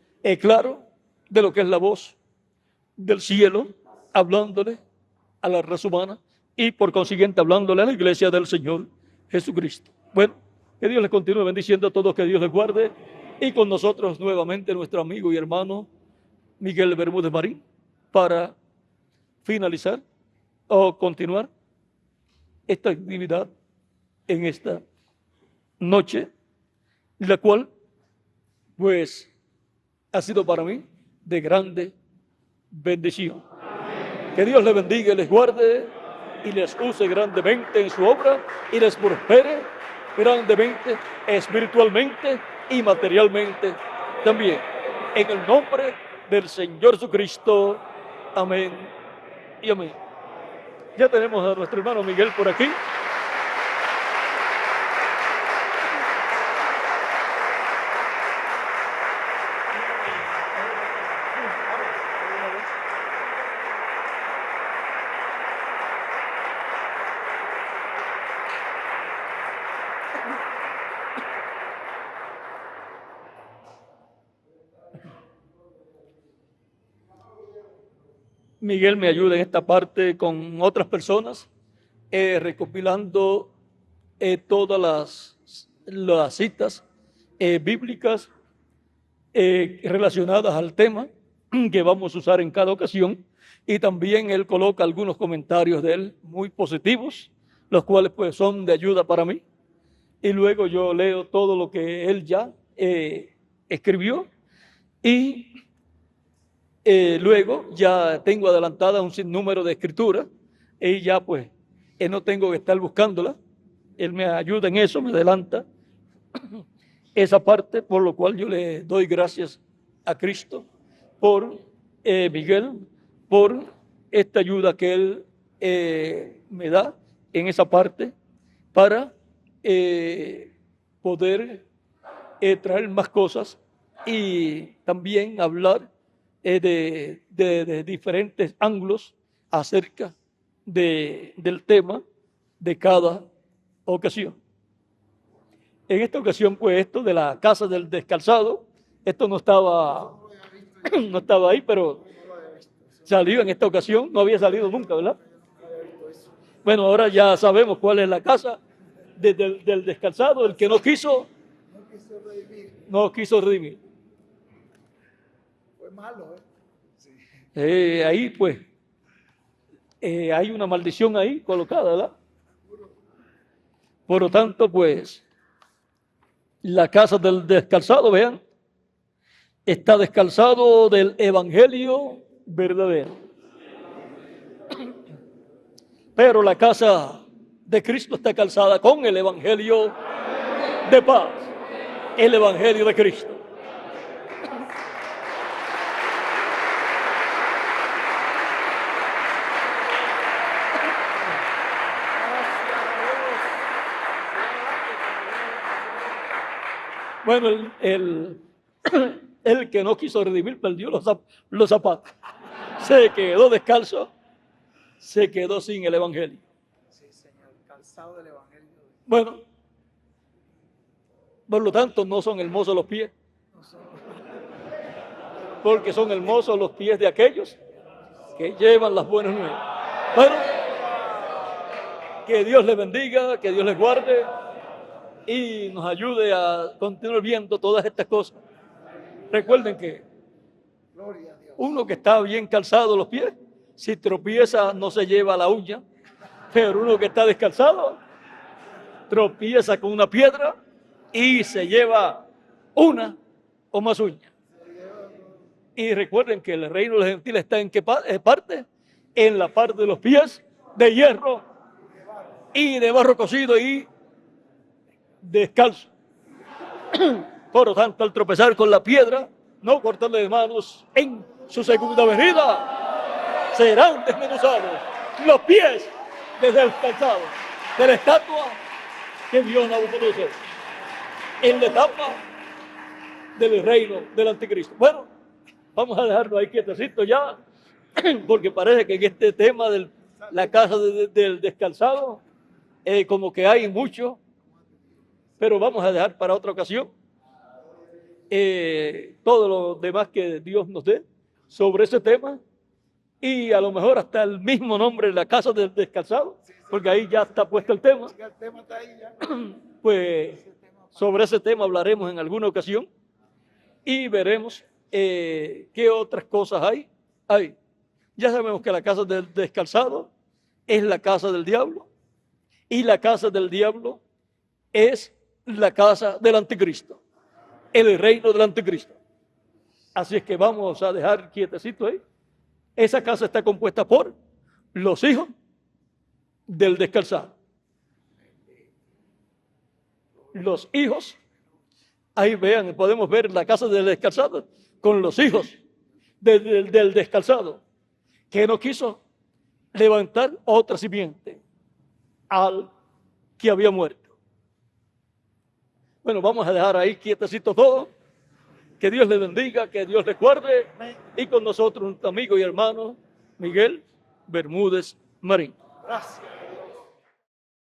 claro de lo que es la voz del cielo, hablándole a la raza humana y por consiguiente hablándole a la iglesia del Señor Jesucristo. Bueno, que Dios les continúe bendiciendo a todos, que Dios les guarde, y con nosotros nuevamente nuestro amigo y hermano Miguel Bermúdez Marín, para finalizar o continuar esta actividad en esta noche, la cual pues ha sido para mí de grande bendición. Que Dios les bendiga y les guarde y les use grandemente en su obra y les prospere grandemente, espiritualmente y materialmente también. En el nombre del Señor Jesucristo. Amén y amén. Ya tenemos a nuestro hermano Miguel por aquí. Miguel me ayuda en esta parte con otras personas, recopilando todas las citas bíblicas relacionadas al tema que vamos a usar en cada ocasión, y también él coloca algunos comentarios de él muy positivos, los cuales pues son de ayuda para mí, y luego yo leo todo lo que él ya escribió, y luego ya tengo adelantada un sinnúmero de escrituras y ya pues no tengo que estar buscándola. Él me ayuda en eso, me adelanta esa parte, por lo cual yo le doy gracias a Cristo por Miguel, por esta ayuda que él me da en esa parte para poder traer más cosas y también hablar de diferentes ángulos acerca del tema de cada ocasión. En esta ocasión, pues, esto de la casa del descalzado, esto no estaba ahí, pero salió en esta ocasión, no había salido nunca, ¿verdad? Bueno, ahora ya sabemos cuál es la casa del descalzado, el que no quiso redimir. Fue malo, ¿eh? Ahí, pues, hay una maldición ahí colocada, ¿verdad? Por lo tanto, pues, la casa del descalzado, vean, está descalzado del evangelio verdadero. Pero la casa de Cristo está calzada con el evangelio de paz, el evangelio de Cristo. Bueno, el que no quiso redimir perdió los zapatos. Se quedó descalzo, se quedó sin el evangelio. Sí, Señor, calzado del evangelio. Bueno, por lo tanto, no son hermosos los pies, porque son hermosos los pies de aquellos que llevan las buenas nuevas. Bueno, que Dios les bendiga, que Dios les guarde y nos ayude a continuar viendo todas estas cosas. Recuerden que uno que está bien calzado los pies, si tropieza no se lleva la uña, pero uno que está descalzado tropieza con una piedra y se lleva una o más uñas. Y recuerden que el reino de los gentiles está en qué parte, en la parte de los pies de hierro y de barro cocido y descalzo. Por lo tanto, al tropezar con la piedra, no cortarle de manos en su segunda venida, serán desmenuzados los pies descalzados de la estatua que vio Nabucodonosor en la etapa del reino del anticristo. Bueno, vamos a dejarlo ahí quietecito ya, porque parece que en este tema de la casa del descalzado, como que hay mucho, pero vamos a dejar para otra ocasión todo lo demás que Dios nos dé sobre ese tema, y a lo mejor hasta el mismo nombre, la casa del descalzado, porque ahí ya está puesto el tema. Pues sobre ese tema hablaremos en alguna ocasión y veremos qué otras cosas hay. Ya sabemos que la casa del descalzado es la casa del diablo, y la casa del diablo es la casa del anticristo, el reino del anticristo. Así es que vamos a dejar quietecito ahí. Esa casa está compuesta por los hijos del descalzado. Los hijos, ahí vean, podemos ver la casa del descalzado con los hijos del descalzado, que no quiso levantar otra simiente al que había muerto. Bueno, vamos a dejar ahí quietecito todo. Que Dios le bendiga, que Dios le guarde. Y con nosotros un amigo y hermano, Miguel Bermúdez Marín. Gracias.